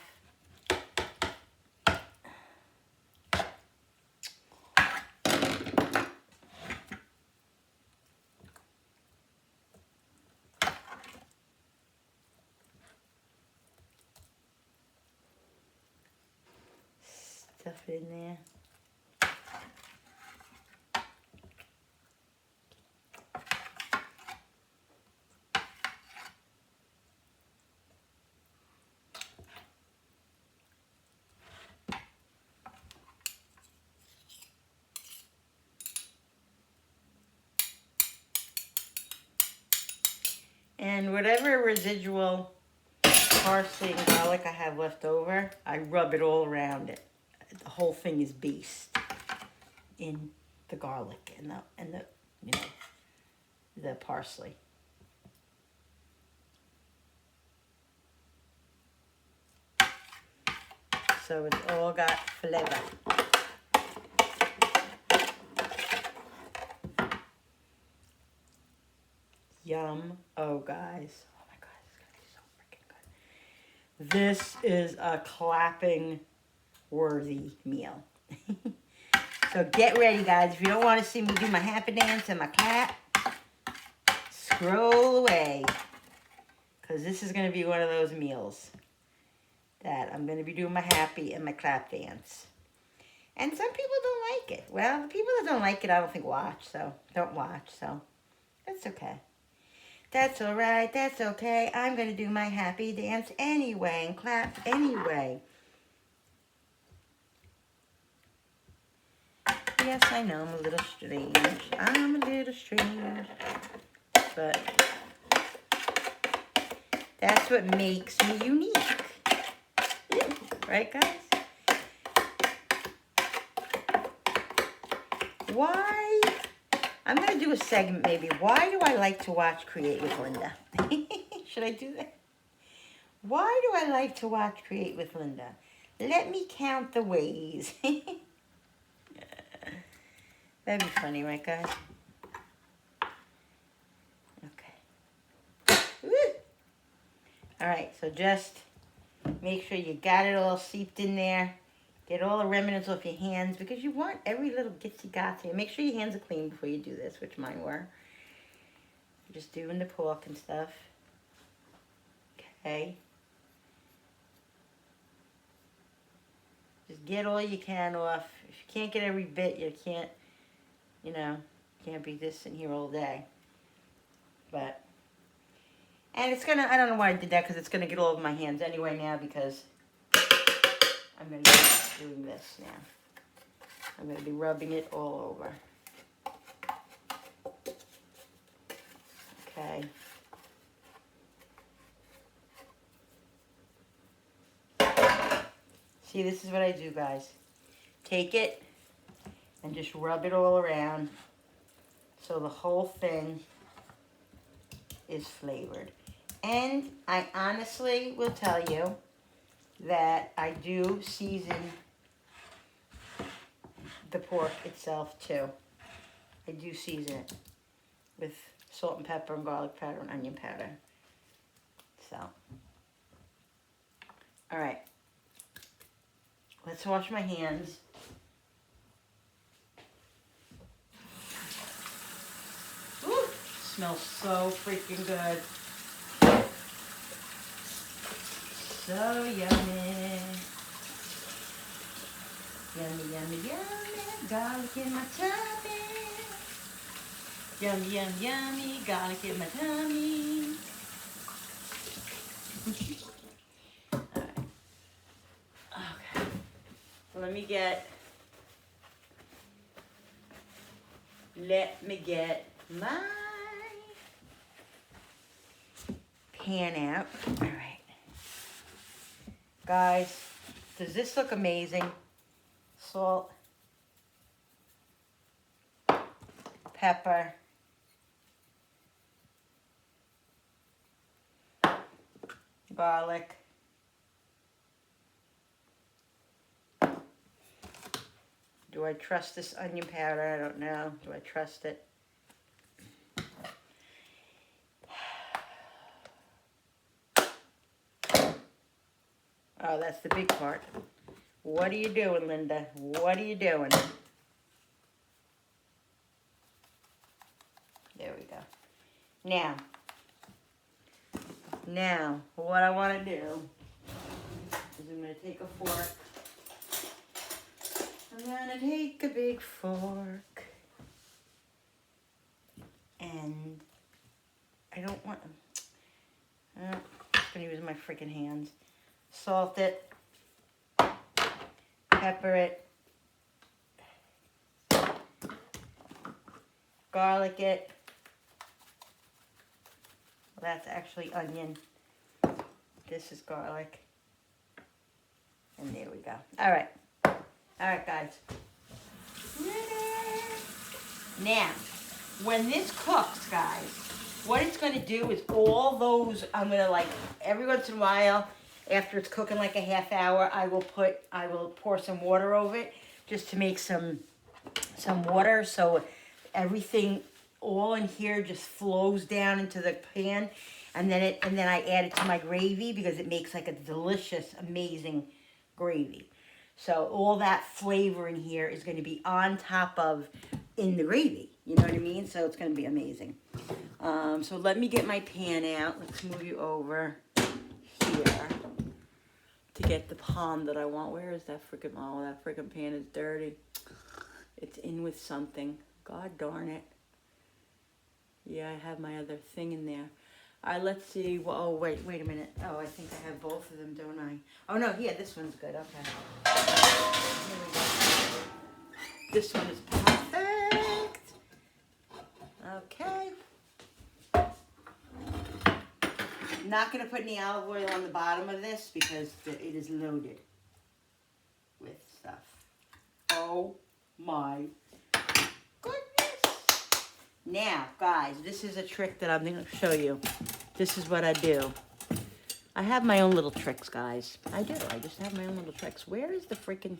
Stuff it in there. And whatever residual parsley and garlic I have left over, I rub it all around it. The whole thing is based in the garlic and the you know, the parsley. So it's all got flavor. Yum. Oh, guys. Oh, my God. It's going to be so freaking good. This is a clapping worthy meal. So get ready, guys. If you don't want to see me do my happy dance and my clap, scroll away. Because this is going to be one of those meals that I'm going to be doing my happy and my clap dance. And some people don't like it. Well, the people that don't like it, I don't think watch. So don't watch. So that's okay. That's all right. That's okay. I'm going to do my happy dance anyway and clap anyway. Yes, I know I'm a little strange. I'm a little strange. But that's what makes me unique. Right, guys? Why? I'm going to do a segment maybe. Why do I like to watch Create with Linda? Should I do that? Why do I like to watch Create with Linda? Let me count the ways. That'd be funny, right, guys? Okay. Woo! All right, so just make sure you got it all seeped in there. Get all the remnants off your hands because you want every little gitsy-gotsy. Make sure your hands are clean before you do this, which mine were. Just doing the pork and stuff. Okay. Just get all you can off. If you can't get every bit, you can't, you know, can't be this in here all day. But, and it's gonna, I don't know why I did that because it's gonna get all over my hands anyway now because I'm going to be doing this now. I'm going to be rubbing it all over. Okay. See, this is what I do, guys. Take it and just rub it all around so the whole thing is flavored. And I honestly will tell you that I do season the pork itself too. I do season it with salt and pepper and garlic powder and onion powder. So, all right. Let's wash my hands. Ooh, smells so freaking good. So yummy. Yummy, yummy, yummy. Garlic in my tummy. Yummy, yummy, yummy. Garlic in my tummy. Alright. Okay. So let me get my pan out. Alright. Guys, does this look amazing? Salt, pepper, garlic, do I trust this onion powder? I don't know. Do I trust it? Oh, that's the big part. What are you doing, Linda? What are you doing? There we go. Now, what I want to do is I'm going to take a fork. I'm going to take a big fork. And I don't want... I'm just going to use my freaking hands. Salt it. Pepper it. Garlic it. That's actually onion. This is garlic. And there we go. All right. All right, guys. Now, when this cooks, guys, what it's going to do is all those, I'm going to like, every once in a while, after it's cooking like a half hour, I will pour some water over it just to make some water so everything all in here just flows down into the pan, and then I add it to my gravy because it makes like a delicious, amazing gravy. So all that flavor in here is going to be on top of in the gravy. You know what I mean? So it's going to be amazing. So let me get my pan out. Let's move you over here to get the palm that I want. Where is that freaking, oh, that freaking pan is dirty. It's in with something. God darn it. Yeah, I have my other thing in there. All right, let's see. Well, oh, wait a minute. Oh, I think I have both of them, don't I? Oh, no, yeah, this one's good. Okay. Here we go. This one is perfect. Okay. Not going to put any olive oil on the bottom of this because it is loaded with stuff. Oh, my goodness. Now, guys, this is a trick that I'm going to show you. This is what I do. I have my own little tricks, guys. I do. I just have my own little tricks. Where is the freaking...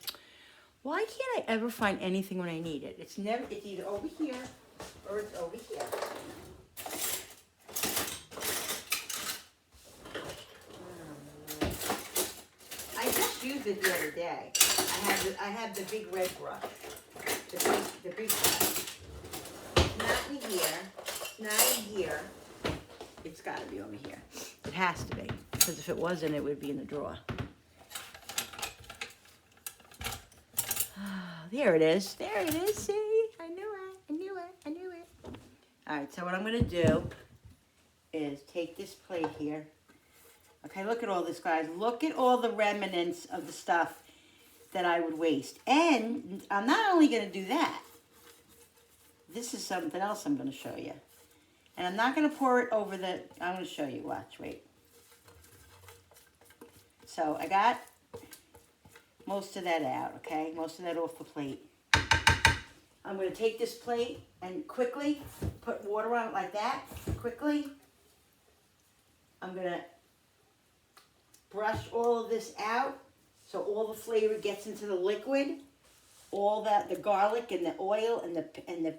Why can't I ever find anything when I need it? It's either over here or it's over here. I just used it the other day. I have the big red brush. The big brush. Not in here. Not in here. It's got to be over here. It has to be. Because if it wasn't, it would be in the drawer. There it is. There it is. See? I knew it. I knew it. I knew it. All right. So what I'm going to do is take this plate here. Okay, look at all this, guys. Look at all the remnants of the stuff that I would waste. And I'm not only going to do that. This is something else I'm going to show you. And I'm not going to pour it over the... I'm going to show you. Watch. Wait. So I got most of that out, okay? Most of that off the plate. I'm going to take this plate and quickly put water on it like that. Quickly. I'm going to brush all of this out so all the flavor gets into the liquid. All that, the garlic and the oil and the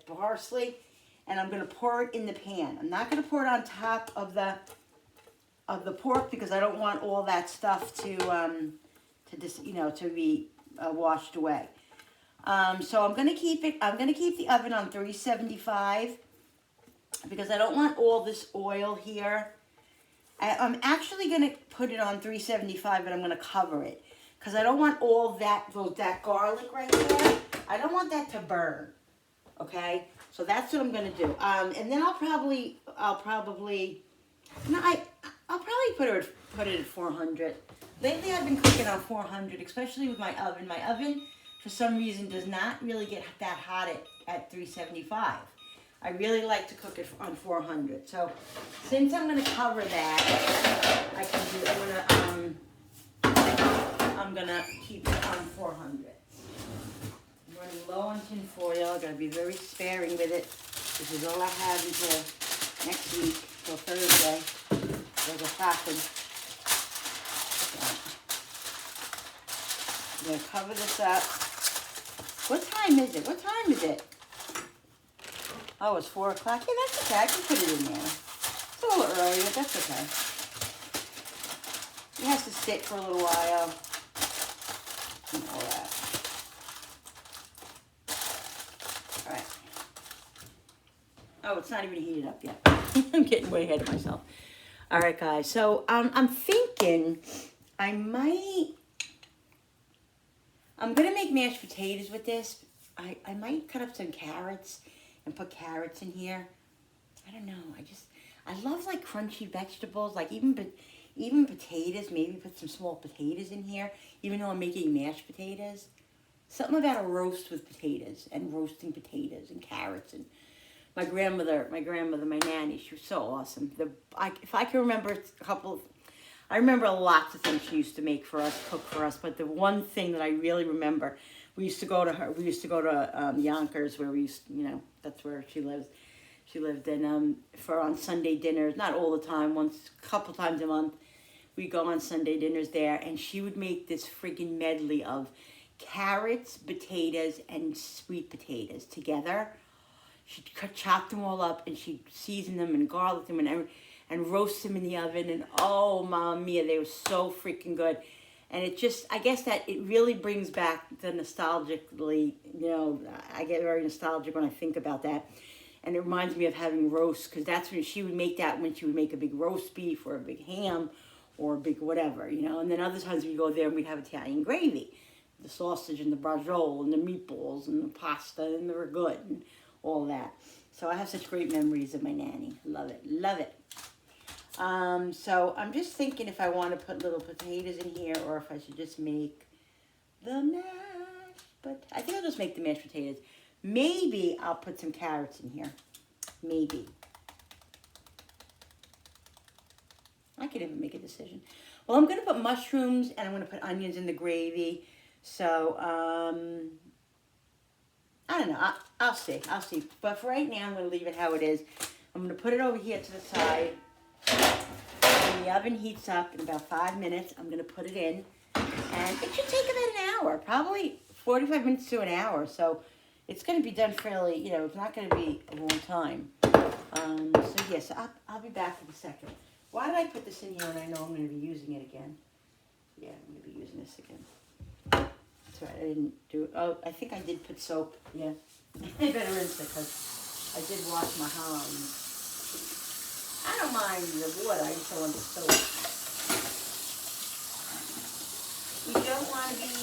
parsley. And I'm going to pour it in the pan. I'm not going to pour it on top of the pork because I don't want all that stuff to be washed away. So I'm going to keep it. I'm going to keep the oven on 375 because I don't want all this oil here. I'm actually going to put it on 375, and I'm going to cover it because I don't want all that garlic right there. I don't want that to burn. Okay, so that's what I'm going to do. And then I'll probably put it at 400. Lately I've been cooking on 400, especially with my oven. My oven, for some reason, does not really get that hot at 375. I really like to cook it on 400. So since I'm going to cover that, I'm going to keep it on 400. I'm running low on tin foil. I'm going to be very sparing with it. This is all I have until next week, till Thursday. There's a packing. I'm going to cover this up. What time is it? What time is it? Oh, it's 4 o'clock. Yeah, that's okay. I can put it in there. It's a little early, but that's okay. It has to sit for a little while. And all that. All right. Oh, it's not even heated up yet. I'm getting way ahead of myself. All right, guys. So I'm thinking I'm going to make mashed potatoes with this. I might cut up some carrots and put carrots in here. I don't know. I love like crunchy vegetables, like even potatoes. Maybe put some small potatoes in here, even though I'm making mashed potatoes. Something about a roast with potatoes and roasting potatoes and carrots and my nanny, she was so awesome. If I can remember a couple of, I remember lots of things she used to make for us, cook for us, but the one thing that I really remember, we used to go to Yonkers, where we used, that's where she lives. She lived in, for on Sunday dinners, not all the time, a couple times a month, we go on Sunday dinners there, and she would make this friggin' medley of carrots, potatoes, and sweet potatoes together. She'd chop them all up, and she'd season them and garlic them and roast them in the oven. And oh, Mamma Mia, they were so freaking good. And it just, I guess that it really brings back the nostalgically, I get very nostalgic when I think about that. And it reminds me of having roast, because that's when she would make that, when she would make a big roast beef or a big ham or a big whatever, And then other times we'd go there and we'd have Italian gravy, the sausage and the braciole and the meatballs and the pasta and the ragout and all that. So I have such great memories of my nanny. Love it, love it. So I'm just thinking if I want to put little potatoes in here or if I should just make the mashed, but I think I'll just make the mashed potatoes. Maybe I'll put some carrots in here. Maybe. I could even make a decision. Well, I'm going to put mushrooms and I'm going to put onions in the gravy. So, I don't know. I'll see. But for right now, I'm going to leave it how it is. I'm going to put it over here to the side. When the oven heats up in about 5 minutes, I'm going to put it in. And it should take about an hour, probably 45 minutes to an hour. So it's going to be done fairly, it's not going to be a long time. So yes, I'll be back in a second. Why did I put this in here when I know I'm going to be using it again? Yeah, I'm going to be using this again. That's right, I didn't do it. Oh, I think I did put soap. Yeah. I better rinse it because I did wash my hands. I don't mind the water, I just don't want the soap. We don't want to be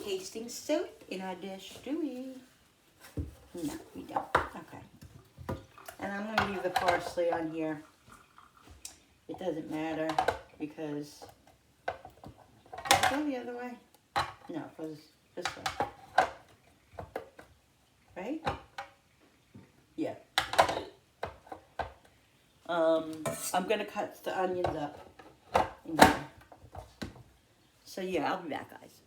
tasting soap in our dish, do we? No, we don't. Okay. And I'm going to leave the parsley on here. It doesn't matter because... Does it go the other way? No, it goes this way. Right? Yeah. I'm going to cut the onions up in here. So yeah, I'll be back, guys.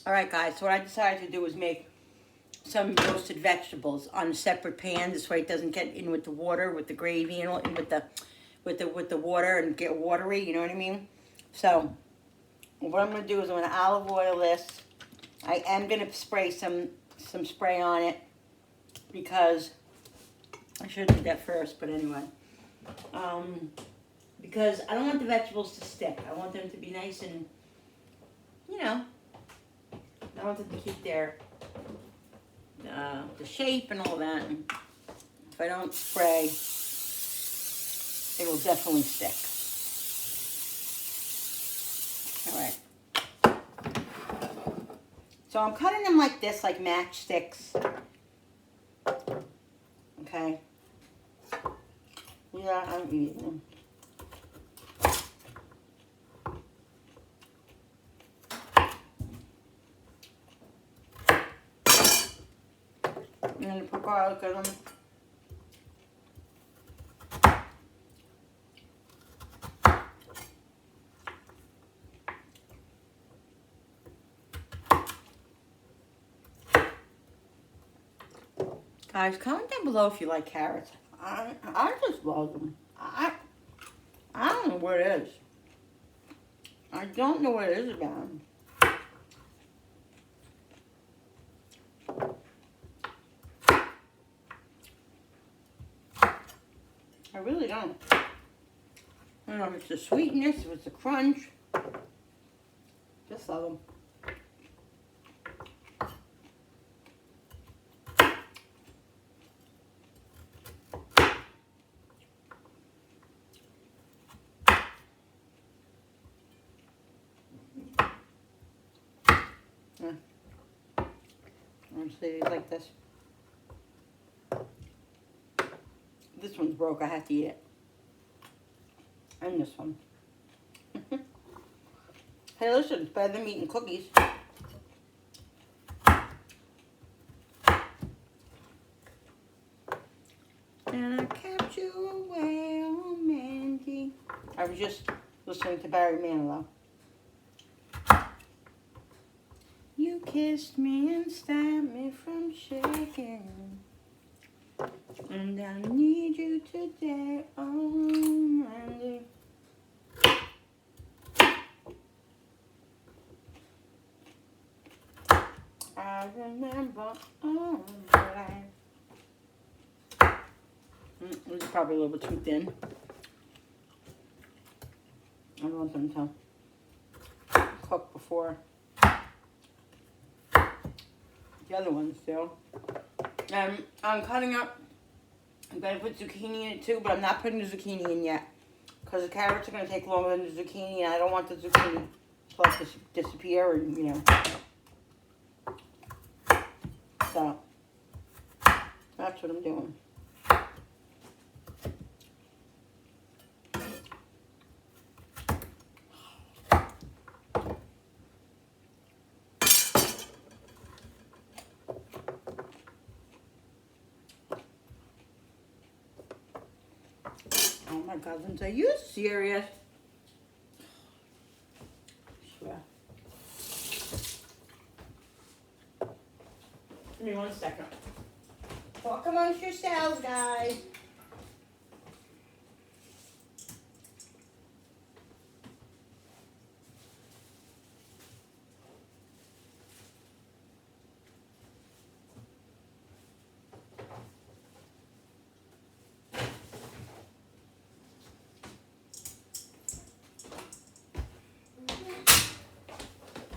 Alright, guys, so what I decided to do was make some roasted vegetables on a separate pan. This way it doesn't get in with the water, with the gravy, and all, and with the water and get watery, you know what I mean? So what I'm going to do is I'm going to olive oil this. I am going to spray some spray on it because I should have did that first, but anyway. Because I don't want the vegetables to stick. I want them to be nice and, I want them to keep their the shape and all that. And if I don't spray, it will definitely stick. All right. So I'm cutting them like this, like matchsticks. Okay. Yeah, I'm eating them. I'm going to put garlic in them. Guys, comment down below if you like carrots. I just love them. I don't know what it is. I don't know what it is about them. I really don't. I don't know if it's the sweetness, if it's the crunch. Just love them. Honestly, like this. This one's broke. I have to eat it. And this one. Hey, listen, it's better than eating cookies. I was just listening to Barry Manilow. You kissed me and stopped me from shaking, and I need you today, oh Randy. I remember all that this is probably a little bit too thin. I don't want them to cook before the other ones do. I'm cutting up. I'm going to put zucchini in it too, but I'm not putting the zucchini in yet because the carrots are going to take longer than the zucchini, and I don't want the zucchini to like disappear, and you know. So that's what I'm doing. Oh my God, Lindsay, are you serious? I swear. Give me 1 second. Talk amongst yourselves, guys.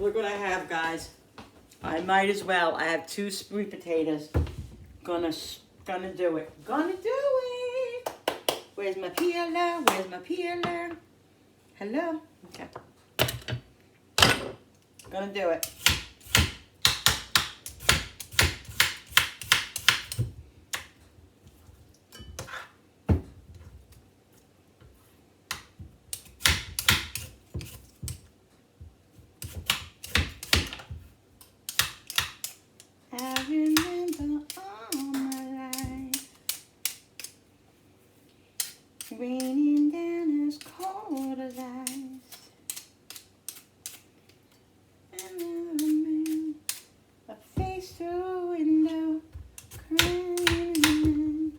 Look what I have, guys. I might as well. I have 2 sweet potatoes. Gonna do it. Gonna do it. Where's my peeler? Where's my peeler? Hello? Okay. Gonna do it. I remember all my life, raining down as cold as ice, and I remember a face through a window, crying.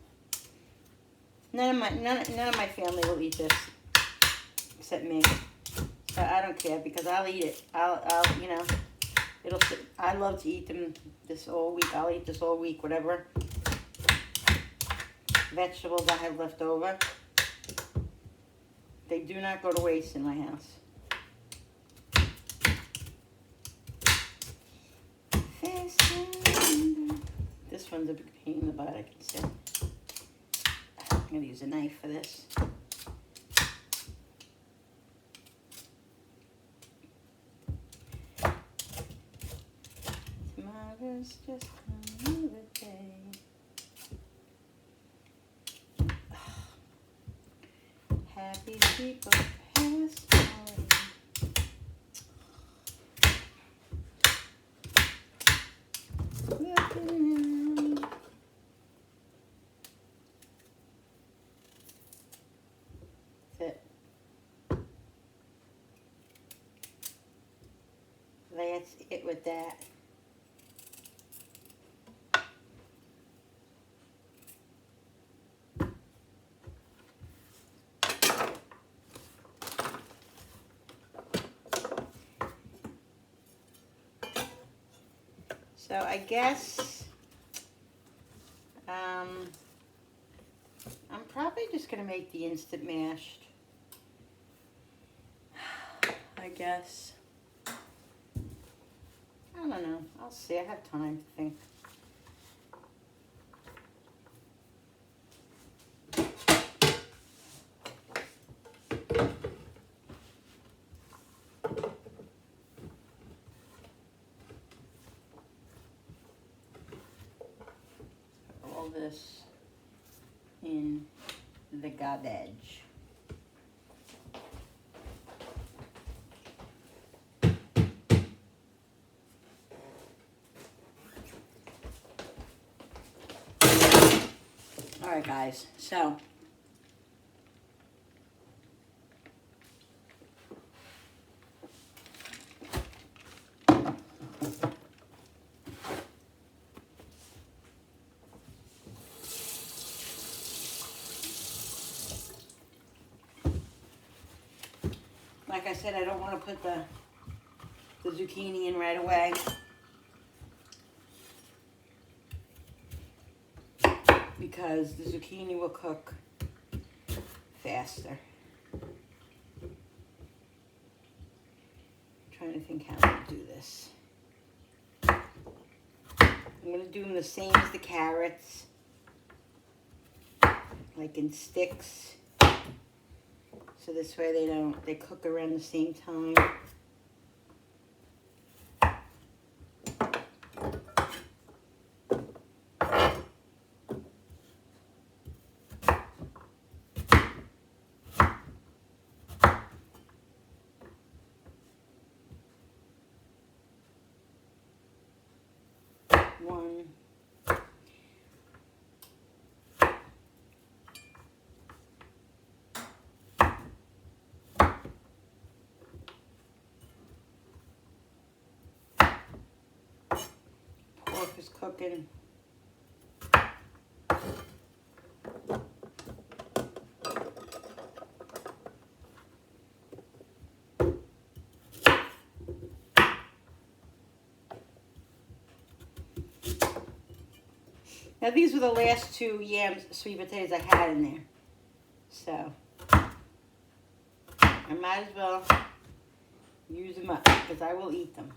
None of my family will eat this, except me. So I don't care because I'll eat it. I'll you know. I love to eat them this whole week. I'll eat this all week, whatever vegetables I have left over. They do not go to waste in my house. This one's a big pain in the butt, I can say. I'm going to use a knife for this. Tomorrow's just another day. Happy people pass away. That's it. That's it with that. So I guess I'm probably just going to make the instant mashed. I guess. I don't know. I'll see. I have time to think. This in the garbage. All right, guys. So Like I said, I don't want to put the zucchini in right away. Because the zucchini will cook faster. I'm trying to think how I'm going to do this. I'm going to do them the same as the carrots. Like in sticks. So this way they cook around the same time. One. Pork is cooking. Now these were the last 2 yams, sweet potatoes I had in there. So I might as well use them up because I will eat them.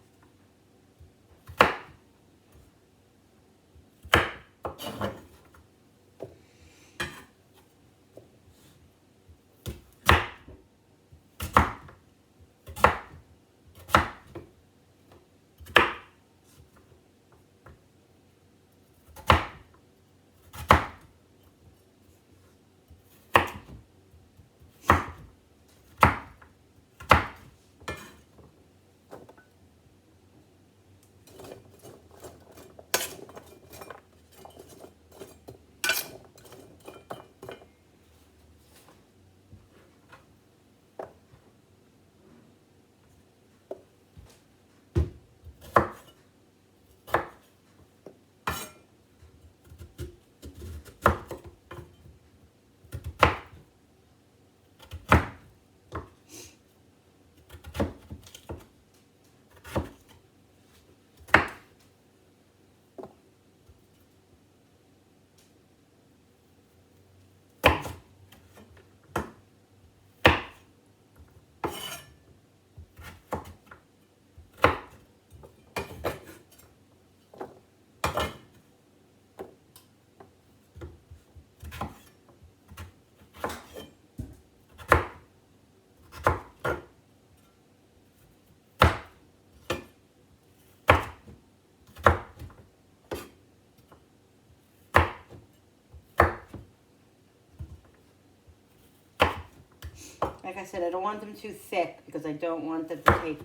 Like I said, I don't want them too thick because I don't want them to take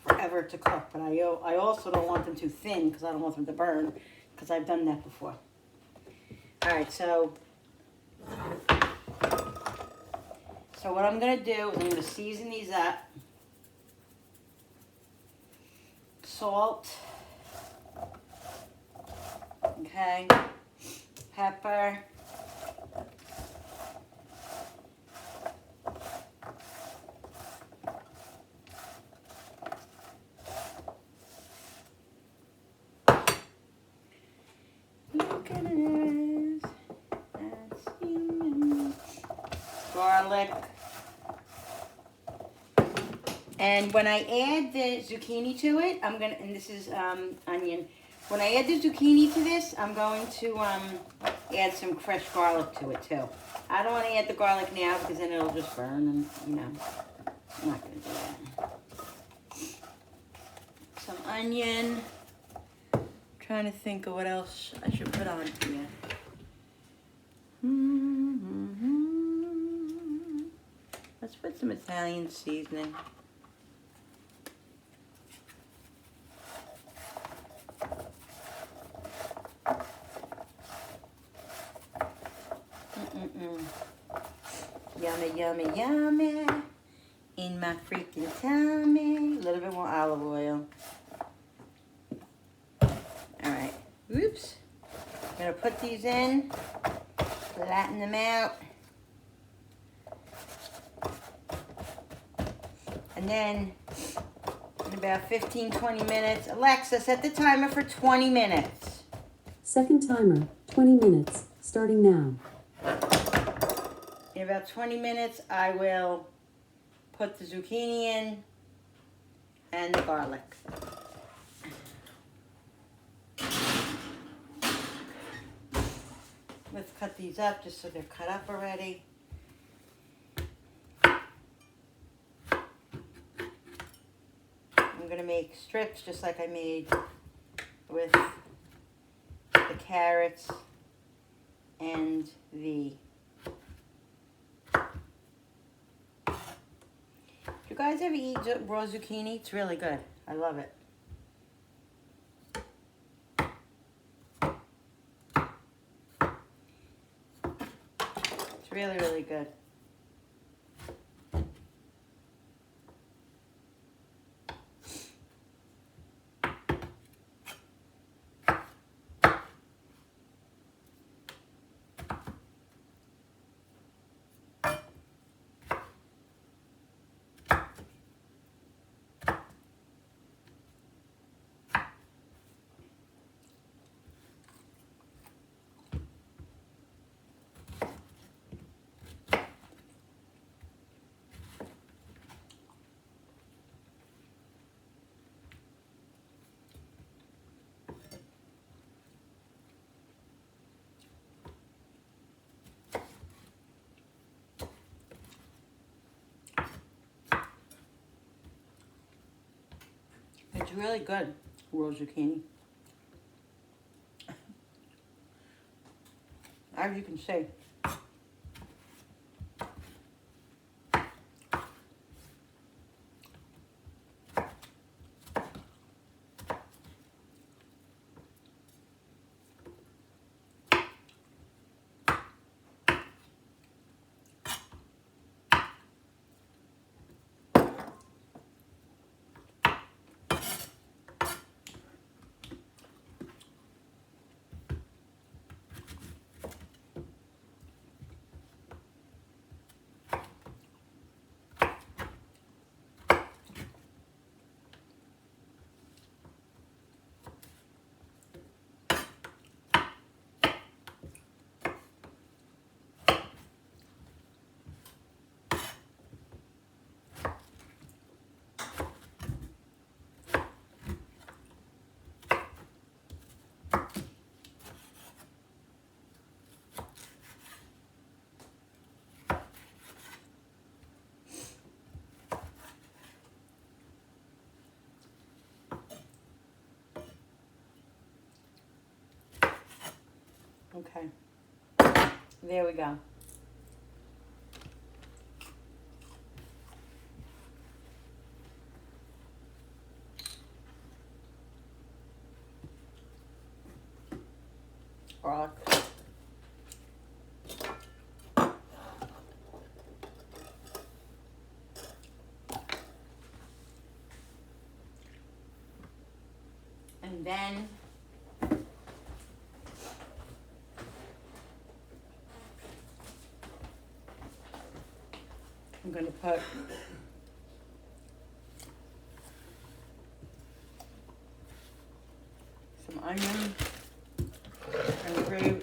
forever to cook. But I also don't want them too thin because I don't want them to burn because I've done that before. All right, so what I'm going to do is I'm going to season these up. Salt. Okay. Pepper. Look at this. That's garlic. And when I add the zucchini to it, I'm gonna, and this is onion. When I add the zucchini to this, I'm going to add some fresh garlic to it too. I don't want to add the garlic now because then it'll just burn, and you know, I'm not gonna do that. Some onion. Trying to think of what else I should put on here. Let's put some Italian seasoning. Yummy, yummy, yummy. In my freaking tummy. A little bit more olive oil. Alright. Oops. I'm going to put these in. Flatten them out. And then in about 15-20 minutes, Alexa, set the timer for 20 minutes. Second timer, 20 minutes, starting now. In about 20 minutes, I will put the zucchini in and the garlic. Let's cut these up just so they're cut up already. I'm going to make strips just like I made with the carrots and the... Do you guys ever eat raw zucchini? It's really good. I love it. It's really, really good. It's really good, raw zucchini. As you can see. Okay, there we go. Garlic. And then I'm going to put some onion and gravy,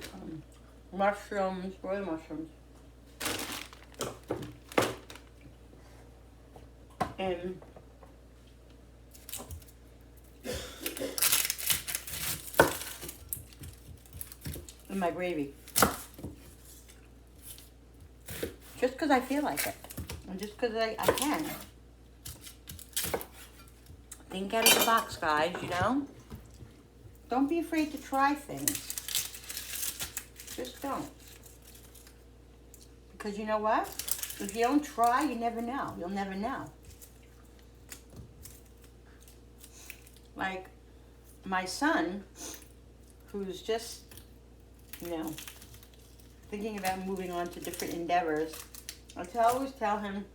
mushrooms, royal mushrooms, and in my gravy. Just because I feel like it. And just because I can. Think out of the box, guys, you know? Don't be afraid to try things. Just don't. Because you know what? If you don't try, you never know. You'll never know. Like my son, who's just, you know, thinking about moving on to different endeavors, I always tell him,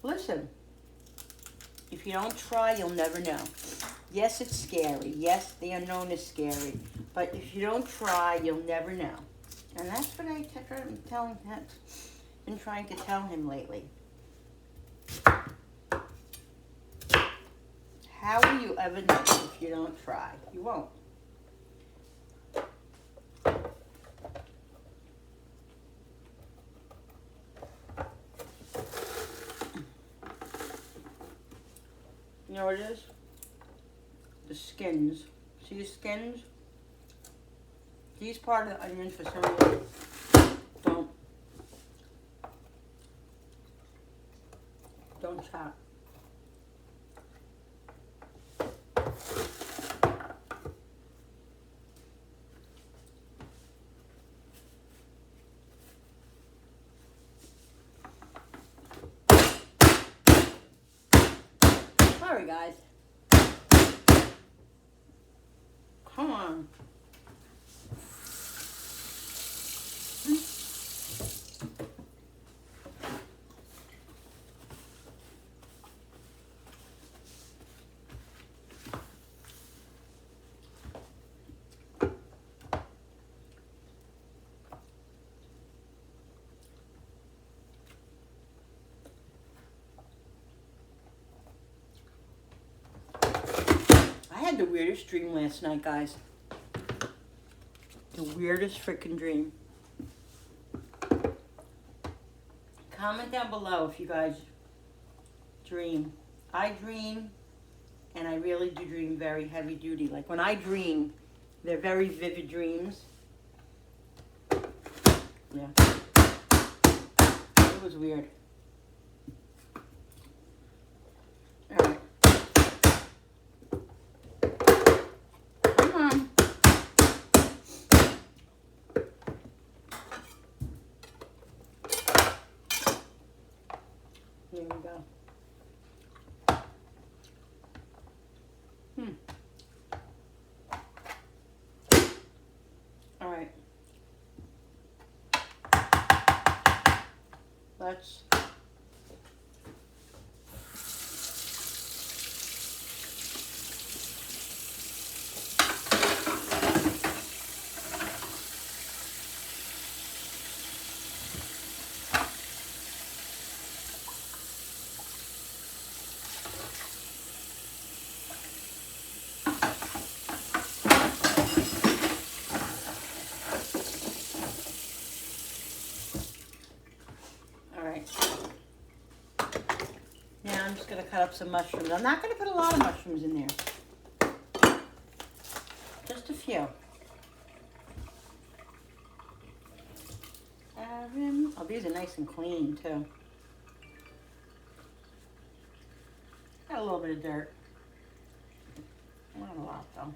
listen, if you don't try, you'll never know. Yes, it's scary. Yes, the unknown is scary. But if you don't try, you'll never know. And that's what been trying to tell him lately. How will you ever know if you don't try? You won't. You know what it is? The skins. See the skins? These part of the onions for some reason don't chop. Sorry, guys. Come on. I had the weirdest dream last night, guys. The weirdest freaking dream. Comment down below if you guys dream. I dream, and I really do dream very heavy duty. Like when I dream, they're very vivid dreams. Yeah. It was weird. Alright. Come on. There we go. All right. Let's now I'm just going to cut up some mushrooms. I'm not going to put a lot of mushrooms in there. Just a few. Oh, these are nice and clean too. Got a little bit of dirt. Not a lot though.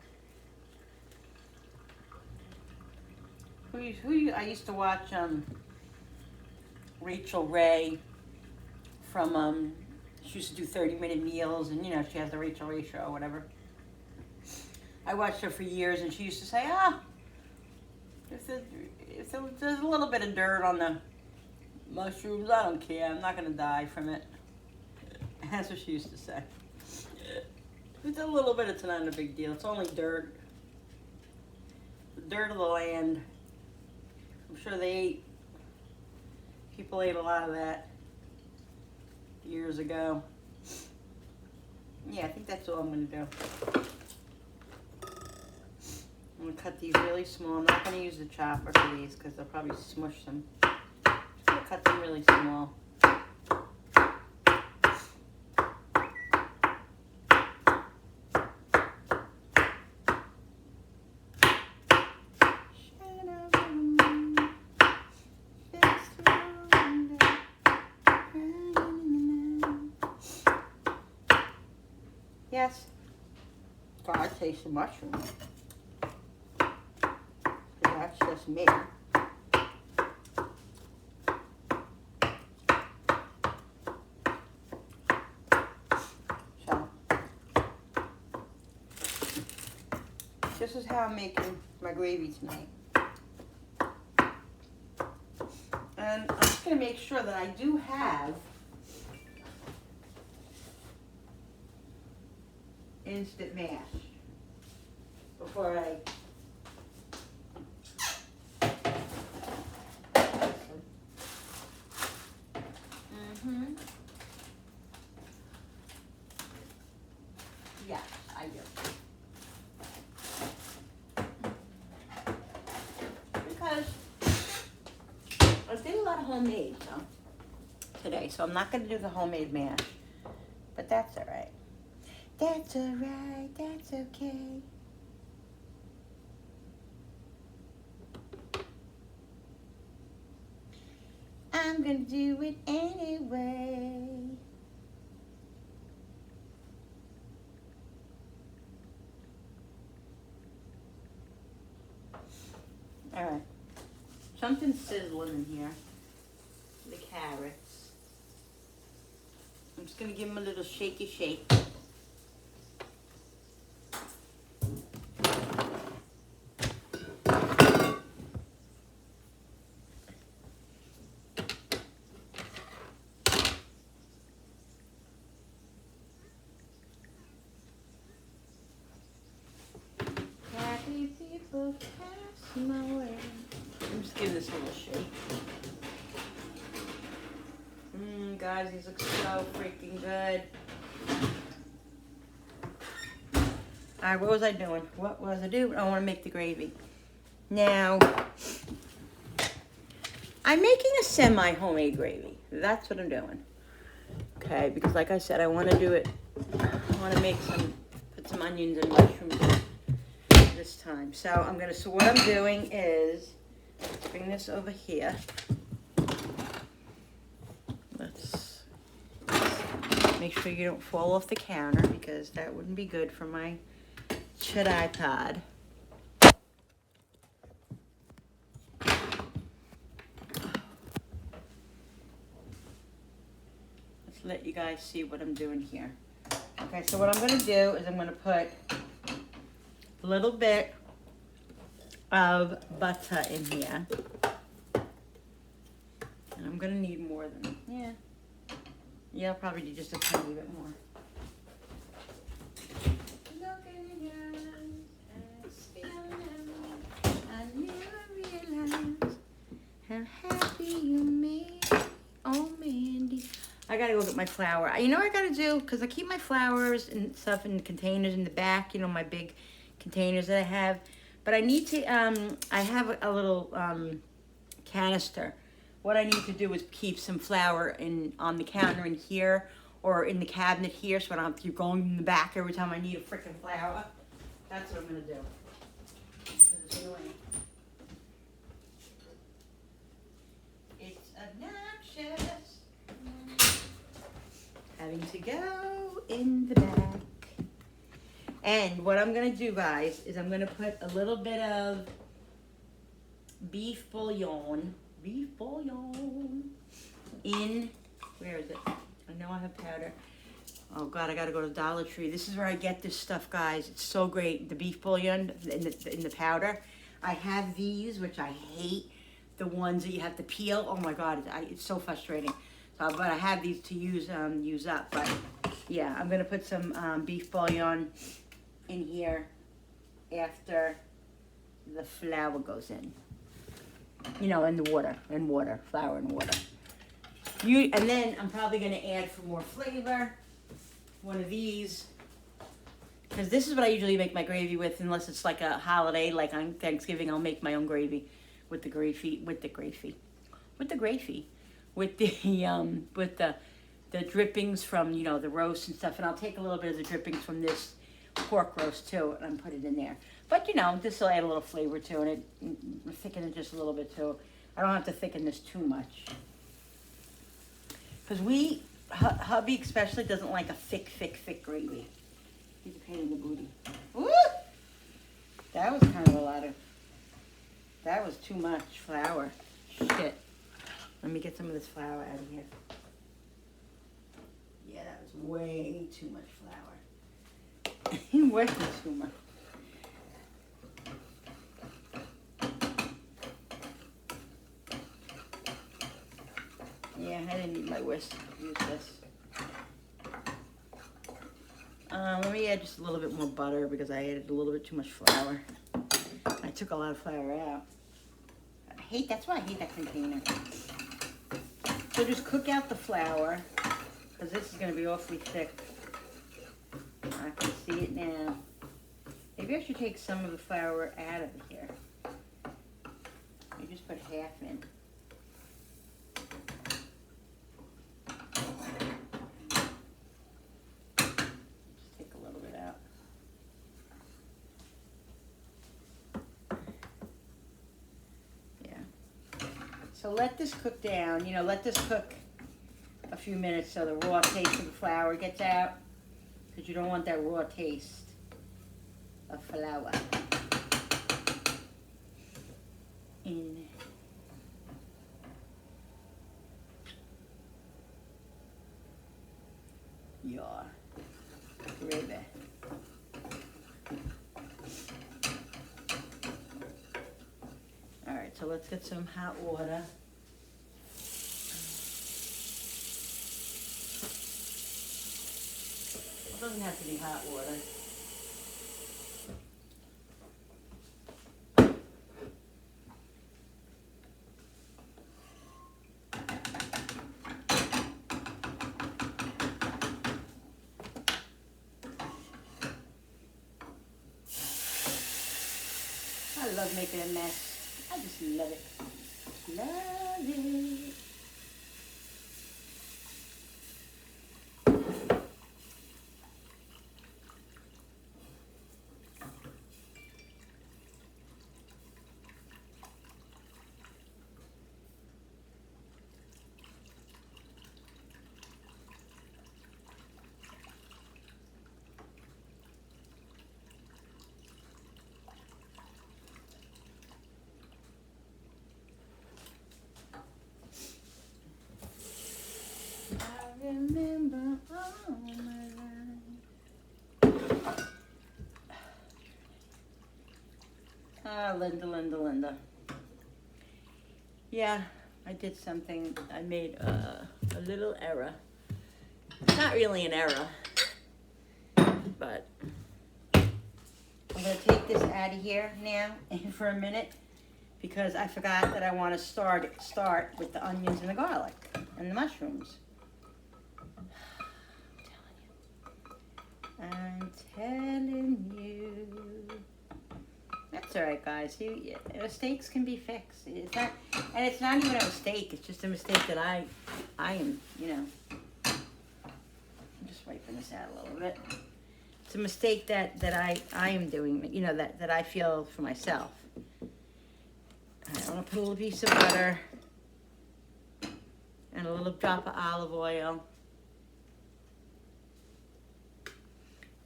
I used to watch Rachel Ray from she used to do 30-minute meals, and you know she has the Rachel Ray show or whatever. I watched her for years, and she used to say, if there's a little bit of dirt on the mushrooms, I don't care. I'm not gonna die from it. That's what she used to say. If it's a little bit, it's not a big deal. It's only dirt. The dirt of the land. I'm sure people ate a lot of that years ago. Yeah, I think that's all I'm going to do. I'm going to cut these really small. I'm not going to use the chopper for these because they'll probably smush them. I'm just going to cut them really small. Yes. God, taste the mushrooms. That's just me. So, this is how I'm making my gravy tonight. And I'm just going to make sure that I do have instant mash before I Yes, I do. Because I did a lot of homemade today, so I'm not going to do the homemade mash. But that's all right. That's all right. That's okay. I'm going to do it anyway. All right. Something's sizzling in here. The carrots. I'm just going to give them a little shaky shake. Happy people pass my way. I'm just giving this a little shake. Guys, these look so freaking good. Alright, what was I doing? What was I doing? I want to make the gravy. Now, I'm making a semi-homemade gravy. That's what I'm doing. Okay, because like I said, I want to do it. I want to make put some onions and mushrooms in this time. So what I'm doing is, let's bring this over here. Let's make sure you don't fall off the counter because that wouldn't be good for my CHIT iPod. Let's let you guys see what I'm doing here. Okay, so what I'm going to do is I'm going to put a little bit of butter in here. And I'm going to need more than, yeah, I'll probably need just a tiny bit more. Look in your eyes and I never realized how happy you made. Oh, Mandy. I gotta go get my flour. You know what I gotta do? Because I keep my flours and stuff in the containers in the back, you know, my big containers that I have. But I need to, I have a little canister. What I need to do is keep some flour on the counter in here or in the cabinet here so I don't have to keep going in the back every time I need a freaking flour. That's what I'm gonna do. It's annoying. It's obnoxious. Having to go in the back. And what I'm gonna do, guys, is I'm gonna put a little bit of beef bouillon in, where is it? I know I have powder. Oh God, I gotta go to Dollar Tree. This is where I get this stuff, guys. It's so great. The beef bouillon in the powder. I have these, which I hate. The ones that you have to peel. Oh my God, it's so frustrating. So, but I have these to use up. But yeah, I'm gonna put some beef bouillon in here after the flour goes in. You know, in the water, flour and water. And then I'm probably gonna add for more flavor, one of these, because this is what I usually make my gravy with, unless it's like a holiday, like on Thanksgiving, I'll make my own gravy with the drippings from, you know, the roast and stuff, and I'll take a little bit of the drippings from this pork roast too, and put it in there. But you know, this will add a little flavor to it, thicken it just a little bit too. I don't have to thicken this too much. Because hubby especially doesn't like a thick gravy. He's a pain in the booty. Woo! That was kind of that was too much flour. Shit. Let me get some of this flour out of here. Yeah, that was way too much flour. Way too much. Yeah, I didn't need my whisk to use this. Let me add just a little bit more butter because I added a little bit too much flour. I took a lot of flour out. That's why I hate that container. So just cook out the flour because this is going to be awfully thick. I can see see it now. Maybe I should take some of the flour out of here. I just put half in. Just take a little bit out. Yeah. So let this cook down. You know, let this cook a few minutes so the raw taste of the flour gets out, because you don't want that raw taste of flour in. Your gravy. All right, so let's get some hot water. It doesn't have to be hot water. I love making a mess. I just love it. Love it. I remember all my life. Ah, Linda. Yeah, I did something. I made a little error. Not really an error, but I'm gonna take this out of here now for a minute, because I forgot that I want to start with the onions and the garlic and the mushrooms. I'm telling you. That's all right, guys. Mistakes can be fixed. It's not, and it's not even a mistake. It's just a mistake that I am, you know. I'm just wiping this out a little bit. It's a mistake that I am doing, you know, that I feel for myself. I want to put a little piece of butter and a little drop of olive oil.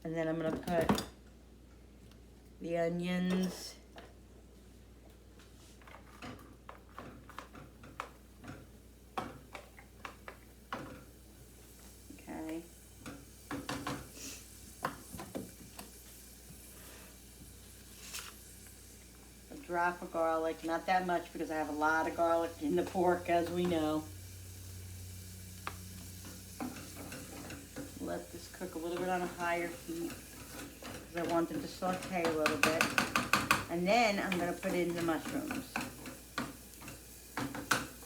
And then I'm going to put the onions. Okay. A drop of garlic, not that much because I have a lot of garlic in the pork, as we know. Let this cook a little bit on a higher heat because I want them to saute a little bit. And then I'm going to put in the mushrooms.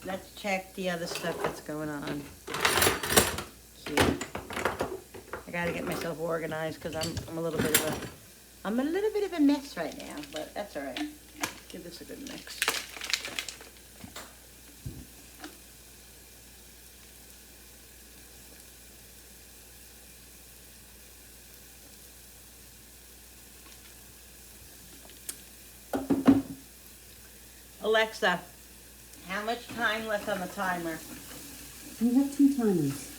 Let's check the other stuff that's going on here. I got to get myself organized because I'm a little bit of a mess right now, but that's all right. Give this a good mix. Alexa, how much time left on the timer? You have two timers.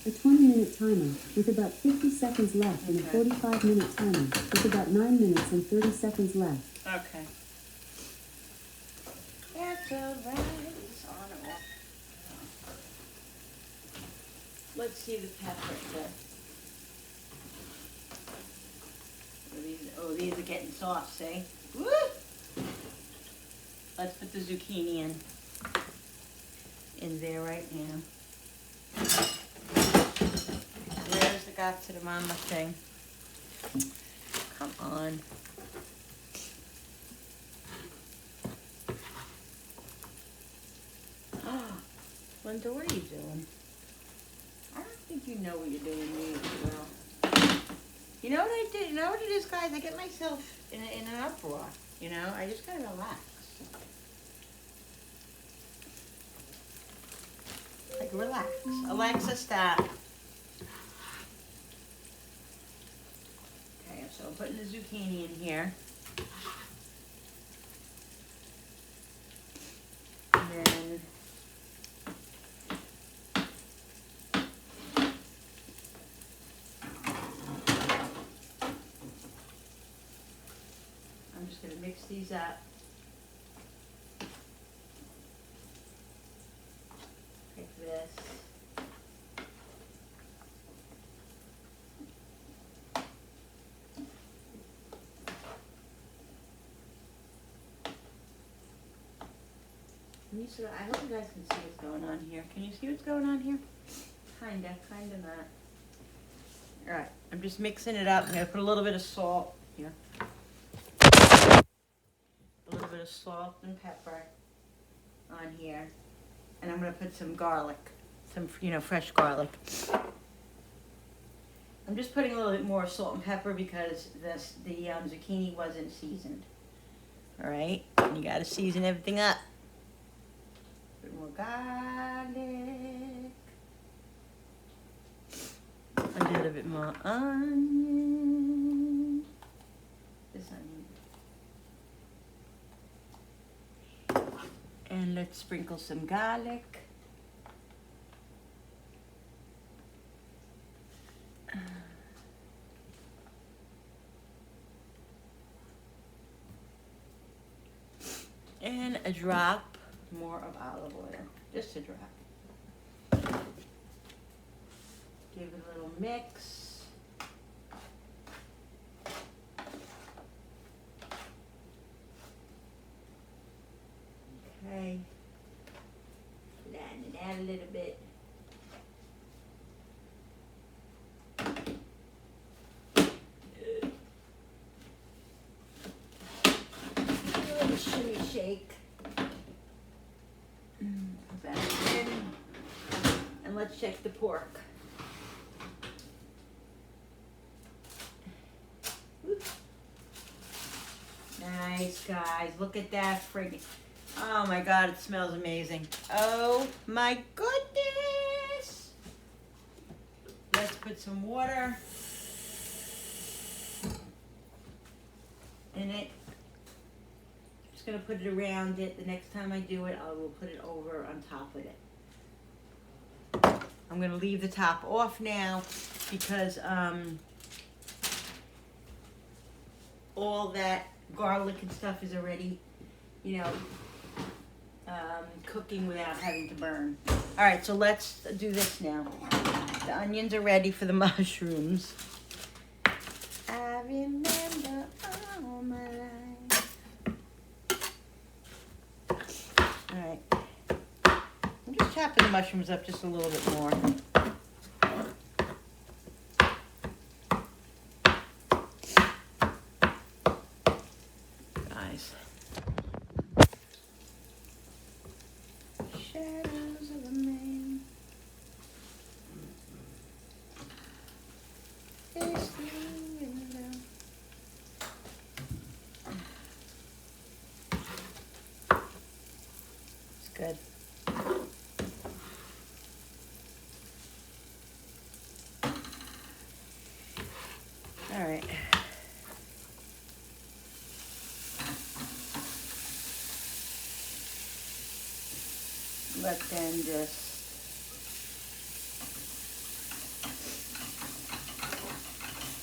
A 20-minute timer with about 50 seconds left and a 45-minute timer with about 9 minutes and 30 seconds left. Okay. That's all right. It's on and off. Let's see the pepper. These are getting soft, see? Woo! Let's put the zucchini in there right now. Where's the gato de mama thing? Come on. Linda, what are you doing? I don't think you know what you're doing really well. You You know what I did? You know what it is, guys? I get myself in an uproar. You know, I just gotta relax. Like, relax. Alexa, stop. Okay, so I'm putting the zucchini in here. And then I'm just gonna mix these up. Like this. I hope you guys can see what's going on here. Can you see what's going on here? Kinda not. Alright, I'm just mixing it up. I'm gonna put a little bit of salt here. A little bit of salt and pepper on here. And I'm gonna put some garlic. Some, fresh garlic. I'm just putting a little bit more salt and pepper because the zucchini wasn't seasoned. Alright, you gotta season everything up. A bit more garlic. A little bit more onion. This onion. And let's sprinkle some garlic. And a drop more of olive oil. Just a drop. Give it a little mix. Okay. Flatten it out a little bit. A little shimmy shake. Put that in. And let's check the pork. Nice, guys. Look at that friggin'. Oh my God, it smells amazing. Oh my goodness. Let's put some water in it. Just gonna put it around it. The next time I do it, I will put it over on top of it. I'm gonna leave the top off now because all that garlic and stuff is already, cooking without having to burn. All right, so let's do this now. The onions are ready for the mushrooms. I remember all my life. All right. I'm just chopping the mushrooms up just a little bit more. Guys. Shadows of a man. Face the window. It's good. All right. Let them just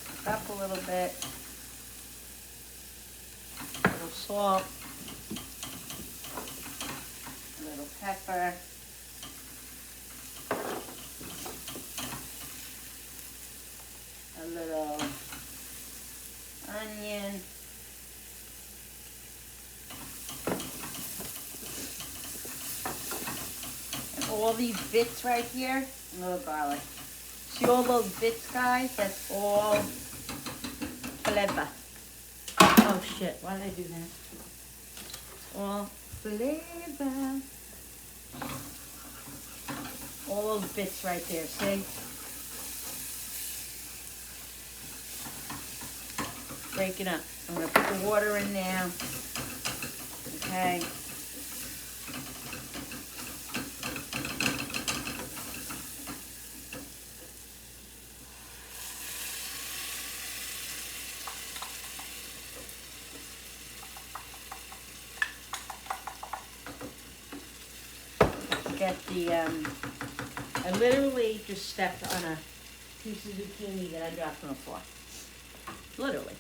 cook up a little bit. A little salt, a little pepper, a little onion. All these bits right here, a little garlic. See all those bits, guys? That's all flavor. Oh shit, why did I do that? All flavor. All those bits right there, see? break it up. I'm gonna put the water in now. Okay. Get the, I literally just stepped on a piece of zucchini that I dropped on the floor. Literally.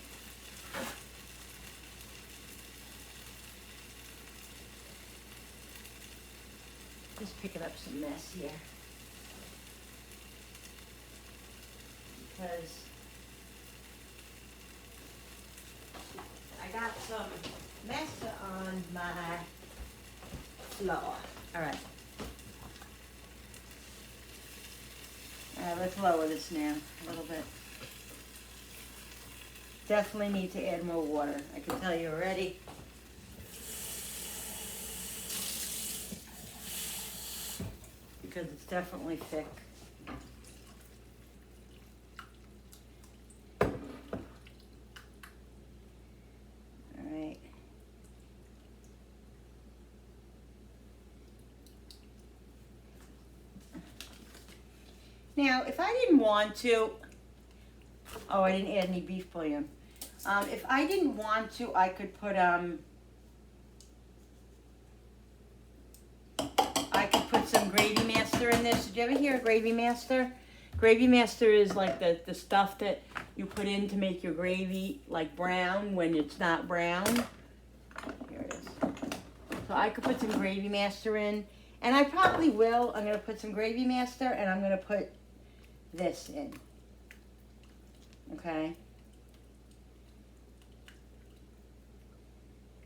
Just picking up some mess here. Because I got some mess on my floor. All right. Let's lower this now a little bit. Definitely need to add more water. I can tell you already. Because it's definitely thick. All right. Now, if I didn't want to, oh, I didn't add any beef bouillon. If I didn't want to, I could put some Gravy Master in this. Did you ever hear of Gravy Master? Gravy Master is like the stuff that you put in to make your gravy like brown when it's not brown. Here it is. So I could put some Gravy Master in, and I probably will. I'm gonna put some Gravy Master, and I'm gonna put this in. Okay.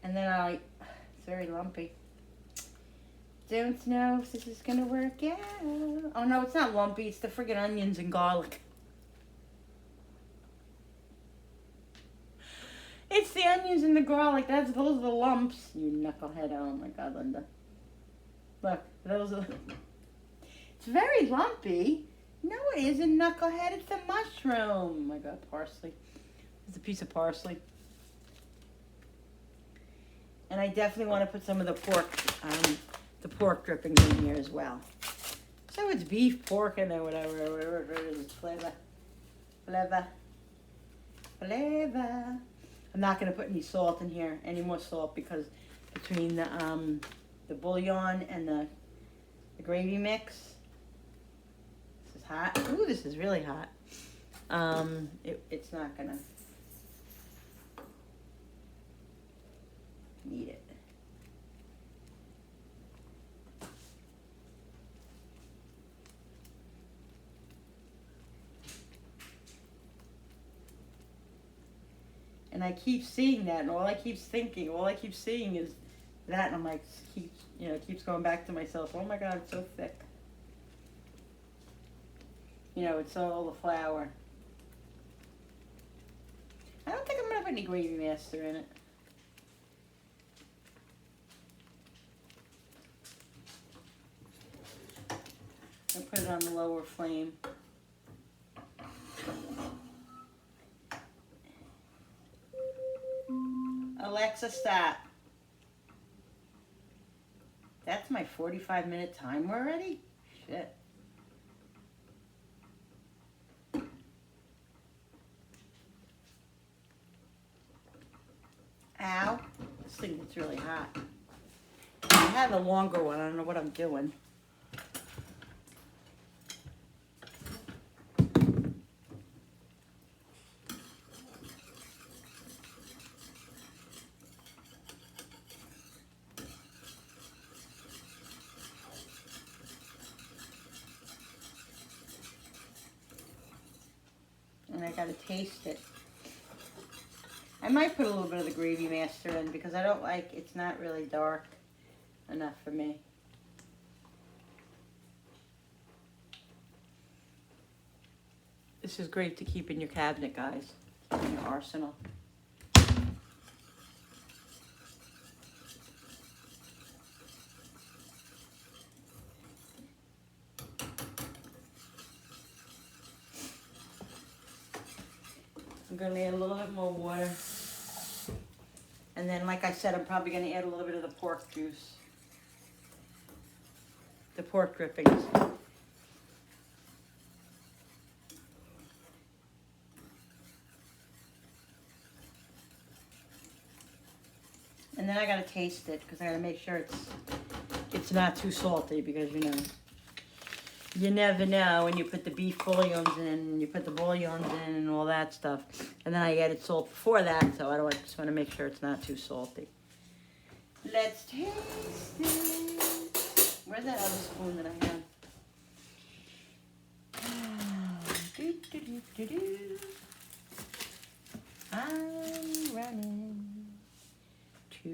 And then it's very lumpy. Don't know if this is gonna work out. Oh no, it's not lumpy, it's the friggin' onions and garlic. It's the onions and the garlic, those are the lumps. You knucklehead, oh my God, Linda. Look, those are, it's very lumpy. No, it isn't, knucklehead, it's a mushroom. Oh my God, parsley. It's a piece of parsley. And I definitely want to put some of the pork drippings in here as well. So it's beef, pork, and then whatever it is, flavor. I'm not going to put any salt in here, any more salt, because between the bouillon and the gravy mix, this is hot. Ooh, this is really hot. It's not going to need it. And I keep seeing that, and all I keep seeing is that, and I'm like, keeps going back to myself. Oh my God, it's so thick. It's all the flour. I don't think I'm gonna put any Gravy Master in it. I'll put it on the lower flame. Alexa, stop. That's my 45-minute timer already? Shit. Ow. This thing gets really hot. I have a longer one. I don't know what I'm doing. And I gotta taste it. I might put a little bit of the Gravy Master in because I don't like, it's not really dark enough for me. This is great to keep in your cabinet, guys, in your arsenal. I'm gonna add a little bit more water. And then, like I said, I'm probably gonna add a little bit of the pork juice. The pork drippings. And then I gotta taste it because I gotta make sure it's not too salty, because you never know when you put the beef bouillons in and you put the bouillons in and all that stuff. And then I added salt before that, so I just want to make sure it's not too salty. Let's taste it. Where's that other spoon that I had? I'm running to...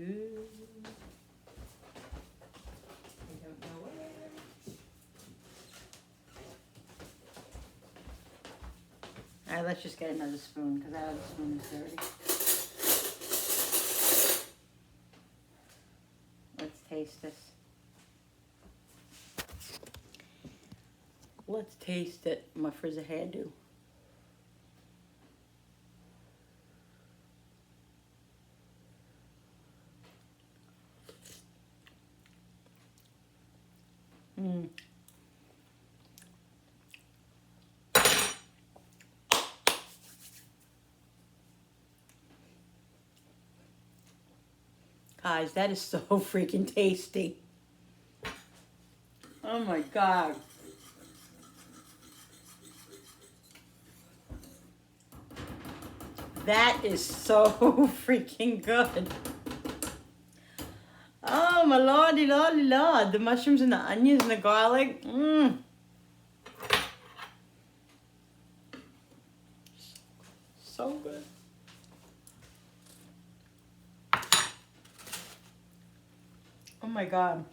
I don't know where. All right, let's just get another spoon because that other spoon is dirty. Let's taste this. Let's taste it. My frizzy hairdo. Mmm. Guys, that is so freaking tasty. Oh my God. That is so freaking good. Oh my lordy, lordy, lord. The mushrooms and the onions and the garlic. Mmm. So good. Oh my God.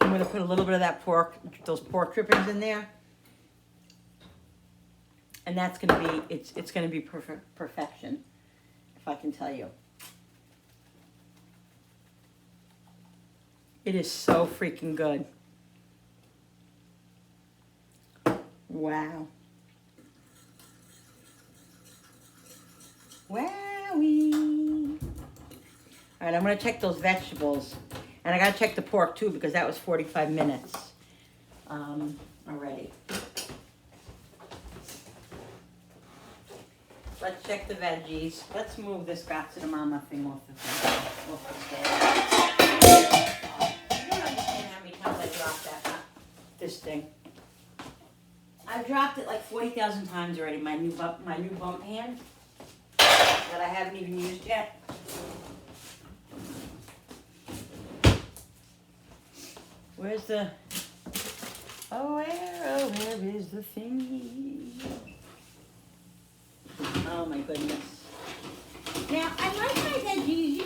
I'm going to put a little bit of that pork, those pork drippings in there. And that's going to be, it's going to be perfection, if I can tell you. It is so freaking good. Wow. Wowie. All right, I'm going to check those vegetables. And I got to check the pork, too, because that was 45 minutes already. Let's check the veggies. Let's move this Grazie Mama thing off the stand. You don't understand how many times I dropped this thing. I've dropped it like 40,000 times already, my new bump hand that I haven't even used yet. Where's the... oh, where is the thingy? Oh, my goodness. Now, I like my veggies,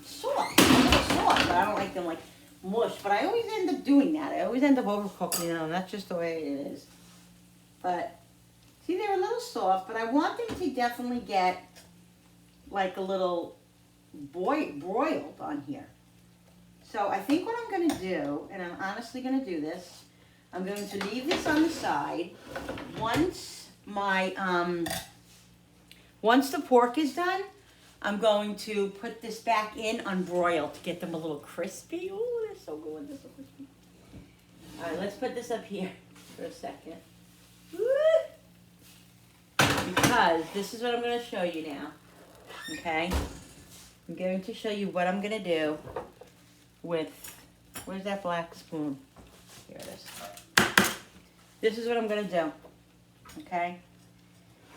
soft. A little soft, but I don't like them, like, mush. But I always end up doing that. I always end up overcooking them, and that's just the way it is. But, see, they're a little soft, but I want them to definitely get, like, a little broiled on here. So I think what I'm going to do, and I'm honestly going to do this, I'm going to leave this on the side. Once the pork is done, I'm going to put this back in on broil to get them a little crispy. Ooh, they're so good, they're so crispy. All right, let's put this up here for a second. Woo! Because this is what I'm going to show you now, okay? I'm going to show you what I'm going to do with, where's that black spoon? Here it is. This is what I'm going to do, okay?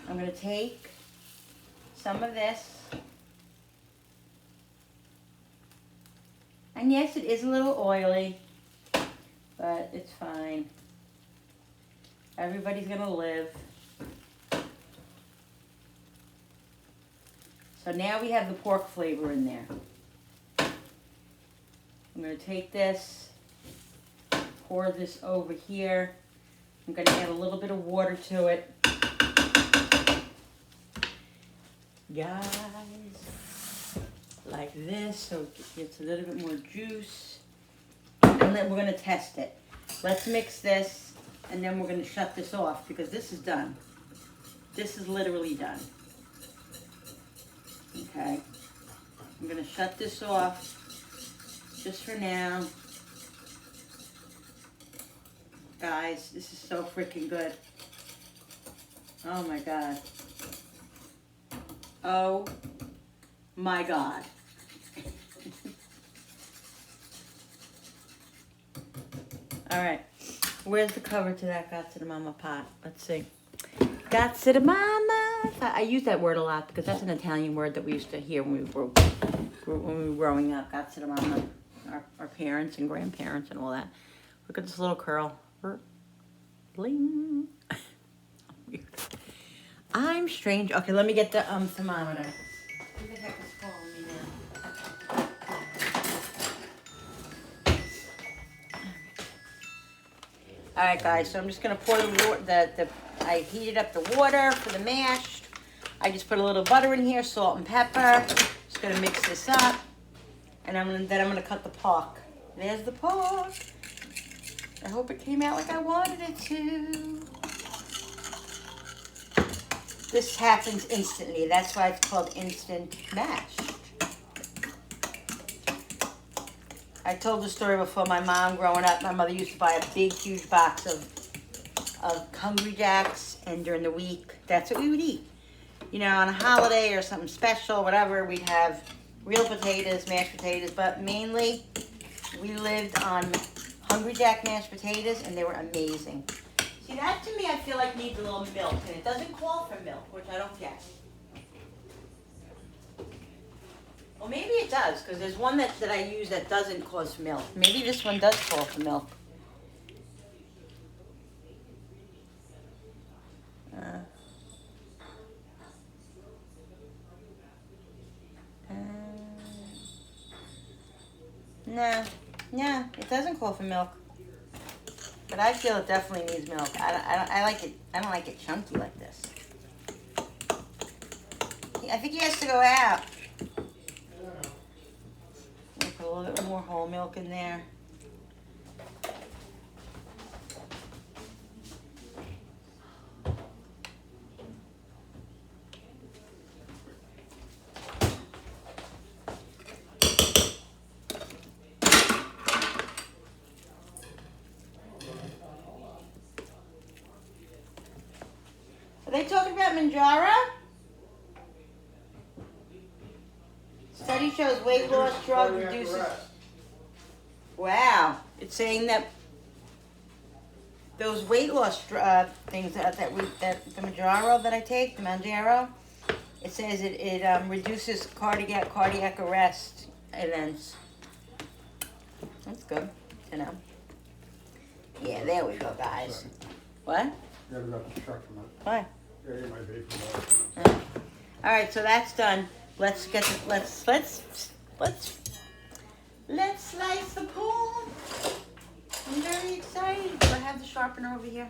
I'm going to take some of this. And yes, it is a little oily, but it's fine. Everybody's going to live. So now we have the pork flavor in there. I'm going to take this, pour this over here. I'm going to add a little bit of water to it. Guys, like this, so it gets a little bit more juice. And then we're going to test it. Let's mix this, and then we're gonna shut this off because this is done. This is literally done. Okay. I'm gonna shut this off just for now. Guys, this is so freaking good. Oh my God. Oh my God. All right. Where's the cover to that Got to the Mama pot? Let's see. Got to the Mama. I use that word a lot because that's an Italian word that we used to hear when we were growing up. Got to the Mama. Our parents and grandparents and all that. Look at this little curl. Bling. Weird. I'm strange. Okay, let me get the thermometer. Who the heck is calling me now? All right, guys. So I'm just gonna pour I heated up the water for the mashed. I just put a little butter in here, salt and pepper. Just gonna mix this up, and then I'm gonna cut the pork. There's the pork. I hope it came out like I wanted it to. This happens instantly. That's why it's called instant mashed. I told the story before. My mom growing up, my mother used to buy a big, huge box of Hungry Jacks, and during the week, that's what we would eat. You know, on a holiday or something special, whatever, we'd have real potatoes, mashed potatoes, but mainly we lived on Hungry Jack mashed potatoes, and they were amazing. See, that to me, I feel like needs a little milk, and it doesn't call for milk, which I don't get. Well, maybe it does, because there's one that I use that doesn't cause for milk. Maybe this one does call for milk. No, it doesn't call for milk. But I feel it definitely needs milk. I like it. I don't like it chunky like this. I think he has to go out. We'll put a little bit more whole milk in there. Are they talking about Manjaro? Study shows weight loss drug reduces. Wow, it's saying that those weight loss things that the Manjaro that I take, the Manjaro, it says it reduces cardiac arrest events. That's good to know. Yeah, there we go, guys. What? Yeah, we got the truck from it. Why? Yeah, you might be from that. All right, so that's done. Let's slice the pork. I'm very excited. Do I have the sharpener over here?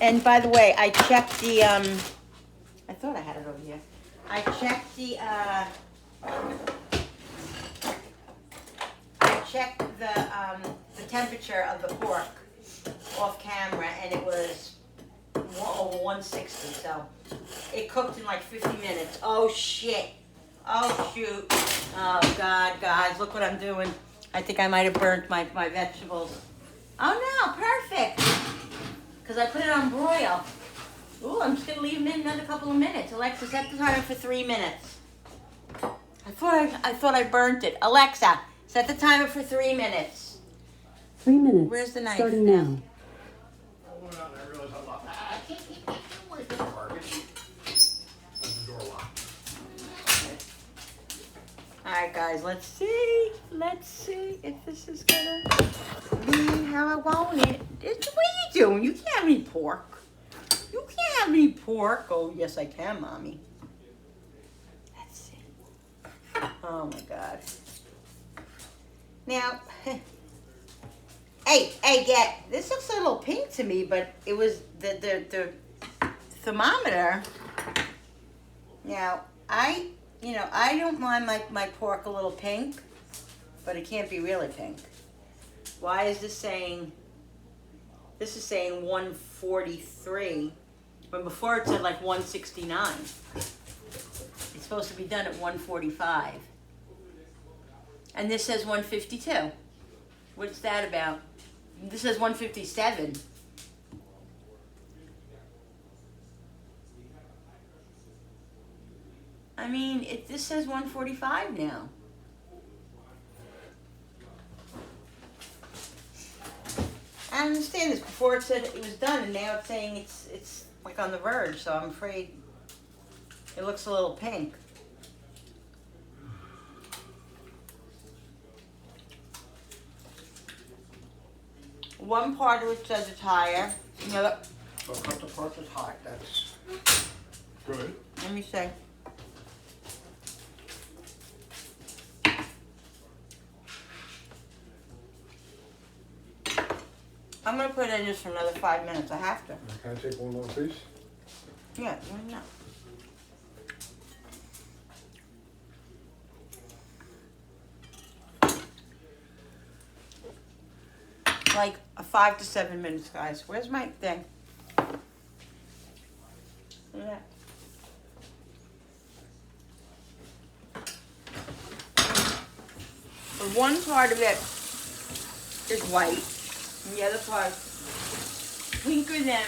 And by the way, I checked the I thought I had it over here. I checked the the temperature of the pork off camera, and it was over 160, so it cooked in like 50 minutes. Oh shit. Oh shoot. Oh God, guys, look what I'm doing. I think I might have burnt my vegetables. Oh no, perfect. Because I put it on broil. Ooh, I'm just gonna leave them in another couple of minutes. Alexa, set the timer for 3 minutes. I thought I burnt it. Alexa, set the timer for 3 minutes. 3 minutes. Where's the knife? Starting now. I went out and I realized I locked. I can't wait for the garbage. There's the door locked. Alright guys, let's see if this is gonna be how I want it. What are you doing? You can't have any pork. You can't have any pork. Oh yes I can, Mommy. Let's see. Oh my God. Now, hey, this looks a little pink to me, but it was the thermometer. Now, I don't mind my pork a little pink, but it can't be really pink. Why is this saying, this is saying 143, when before it said like 169. It's supposed to be done at 145. And this says 152. What's that about? This says 157. I mean, this says 145 now. I understand this. Before it said it was done, and now it's saying it's like on the verge. So I'm afraid it looks a little pink. One part of it says it's higher. The other, So cut the part that's high, that's good. let me see. I'm gonna put it in just for another 5 minutes. I have to. Can I take one more piece? Yeah, why not? Like 5 to 7 minutes, guys. Where's my thing? Look at that. The one part of it is white, and the other part pinker than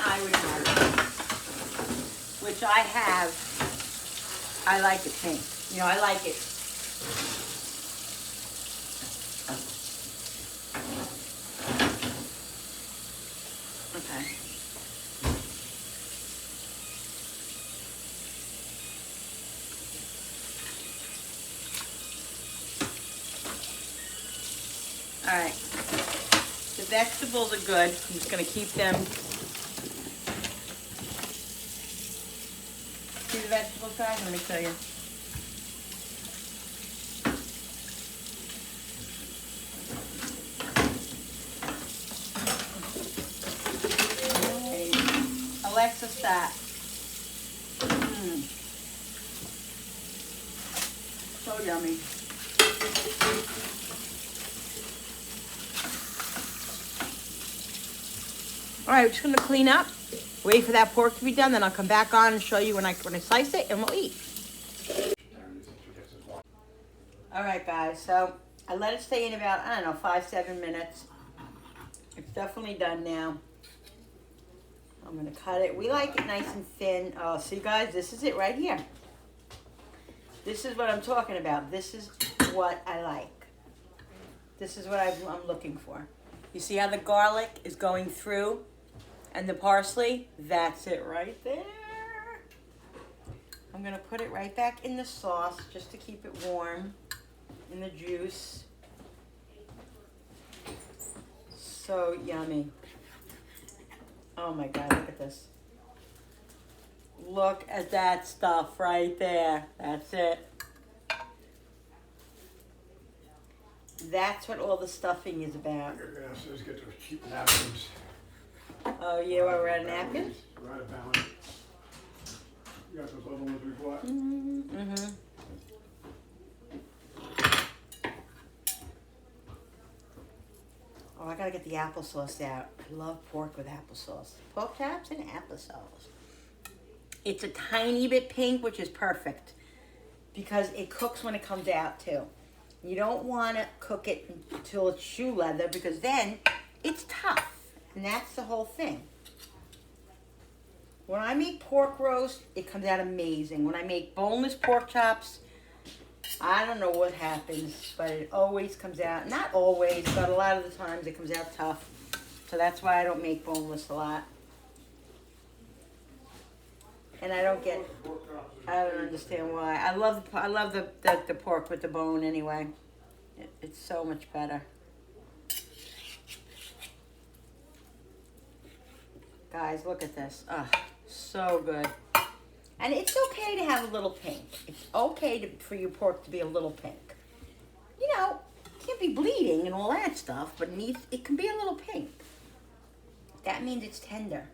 I would have it. Which I have. I like it pink. You know, I like it. Okay. All right. The vegetables are good. I'm just gonna keep them. See the vegetables, guys? Let me show you. Okay. Alexa, stop. So yummy. All right, we're just gonna clean up, wait for that pork to be done, then I'll come back on and show you when I slice it, and we'll eat. All right, guys, so I let it stay in about, I don't know, 5-7 minutes. It's definitely done now. I'm gonna cut it. We like it nice and thin. Oh, see, guys, this is it right here. This is what I'm talking about. This is what I like. This is what I'm looking for. You see how the garlic is going through and the parsley? That's it right there. I'm gonna put it right back in the sauce just to keep it warm in the juice. So yummy. Oh my God, look at this. Look at that stuff right there. That's it. That's what all the stuffing is about. You're gonna have to just get those cheap napkins. Oh yeah, we're out of napkins? Right about it. You got those other ones we bought? Mm-hmm. Oh, I gotta get the applesauce out. I love pork with applesauce. Pork chops and applesauce. It's a tiny bit pink, which is perfect because it cooks when it comes out too. You don't want to cook it until it's shoe leather because then it's tough. And that's the whole thing. When I make pork roast, it comes out amazing. When I make boneless pork chops, I don't know what happens, but it always comes out, not always, but a lot of the times it comes out tough. So that's why I don't make boneless a lot. And I don't understand why. I love the pork with the bone anyway. It's so much better. Guys, look at this. So good. And it's okay to have a little pink. It's okay for your pork to be a little pink. You know, it can't be bleeding and all that stuff, but it can be a little pink. That means it's tender.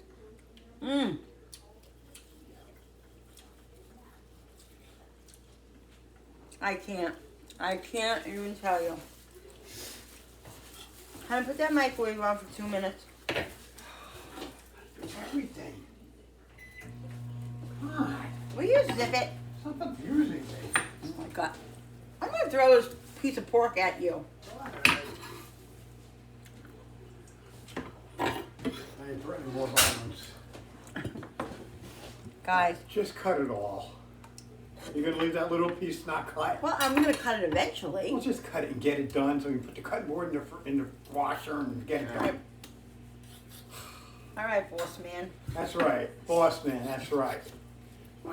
I can't even tell you. Honey, put that microwave on for 2 minutes. Everything. God, Will you zip it? stop abusing me. Oh my God. I'm gonna throw this piece of pork at you. I ain't threatening more violence. Guys, Just cut it all. You're gonna leave that little piece not cut? well, I'm gonna cut it eventually. Well, just cut it and get it done so you can put the cutting board in the washer and get it done. All right, boss man. That's right. Boss man, that's right.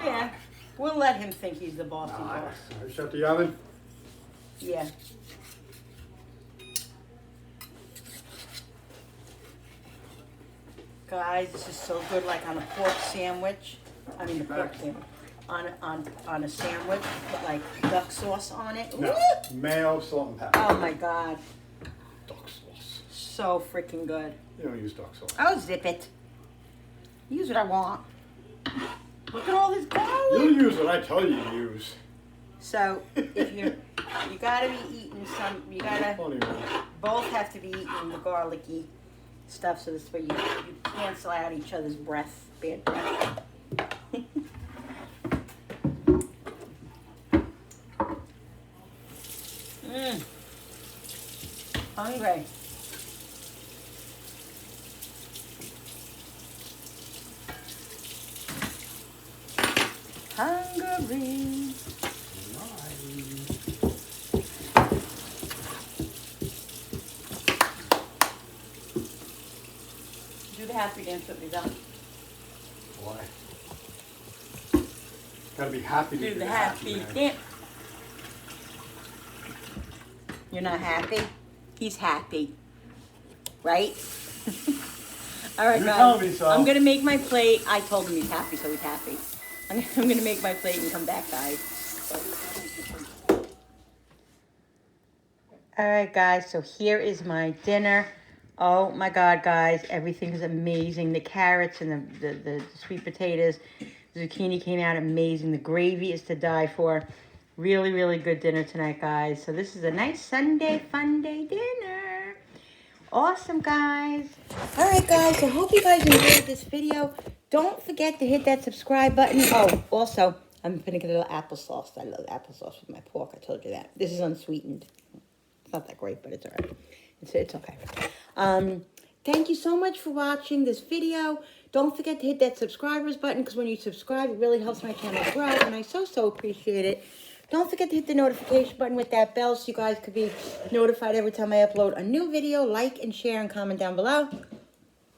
Yeah, we'll let him think he's the bossy boss. Shut the oven. Yeah. Guys, this is so good, like on a pork sandwich. I mean, the pork sandwich. On a sandwich, put like duck sauce on it. No. Woo! Mayo, salt, and pepper. Oh my God. Duck sauce. So freaking good. You don't use duck sauce. I'll zip it. Use what I want. Look at all this You garlic. use what I tell you to use. So if you gotta be eating some, you gotta Funny one. both have to be eating the garlicky stuff, so this way you cancel out each other's breath, bad breath. Hungry. Hungry. Do the happy dance with me, though. Why? Gotta be happy to Do be the happy happy man. dance. You're not happy? He's happy. Right? All right, You guys. tell me so. I'm going to make my plate. I told him he's happy, so he's happy. I'm going to make my plate and come back, guys. All right, guys. So here is my dinner. Oh, my God, guys. Everything's amazing. The carrots and the sweet potatoes. The zucchini came out amazing. The gravy is to die for. Really, really good dinner tonight, guys. So this is a nice Sunday fun day dinner. Awesome, guys. All right, guys. I hope you guys enjoyed this video. Don't forget to hit that subscribe button. Oh, also, I'm going to get a little applesauce. I love applesauce with my pork. I told you that. This is unsweetened. It's not that great, but it's all right. It's okay. Thank you so much for watching this video. Don't forget to hit that subscribers button, because when you subscribe, it really helps my channel grow, and I so appreciate it. Don't forget to hit the notification button with that bell so you guys could be notified every time I upload a new video. Like and share and comment down below.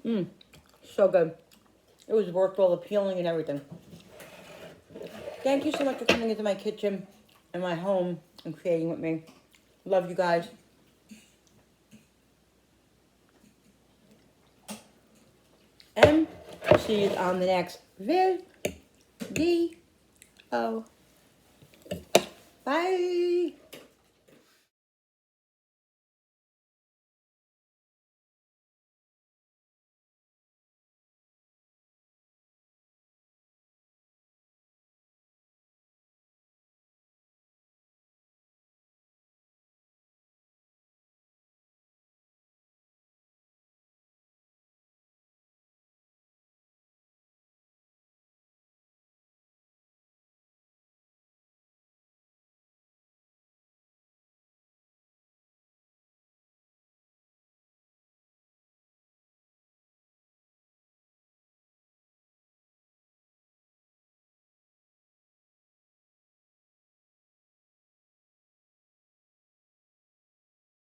So good. It was worth all the peeling and everything. Thank you so much for coming into my kitchen and my home and creating with me. Love you guys. And see you on the next video. Bye.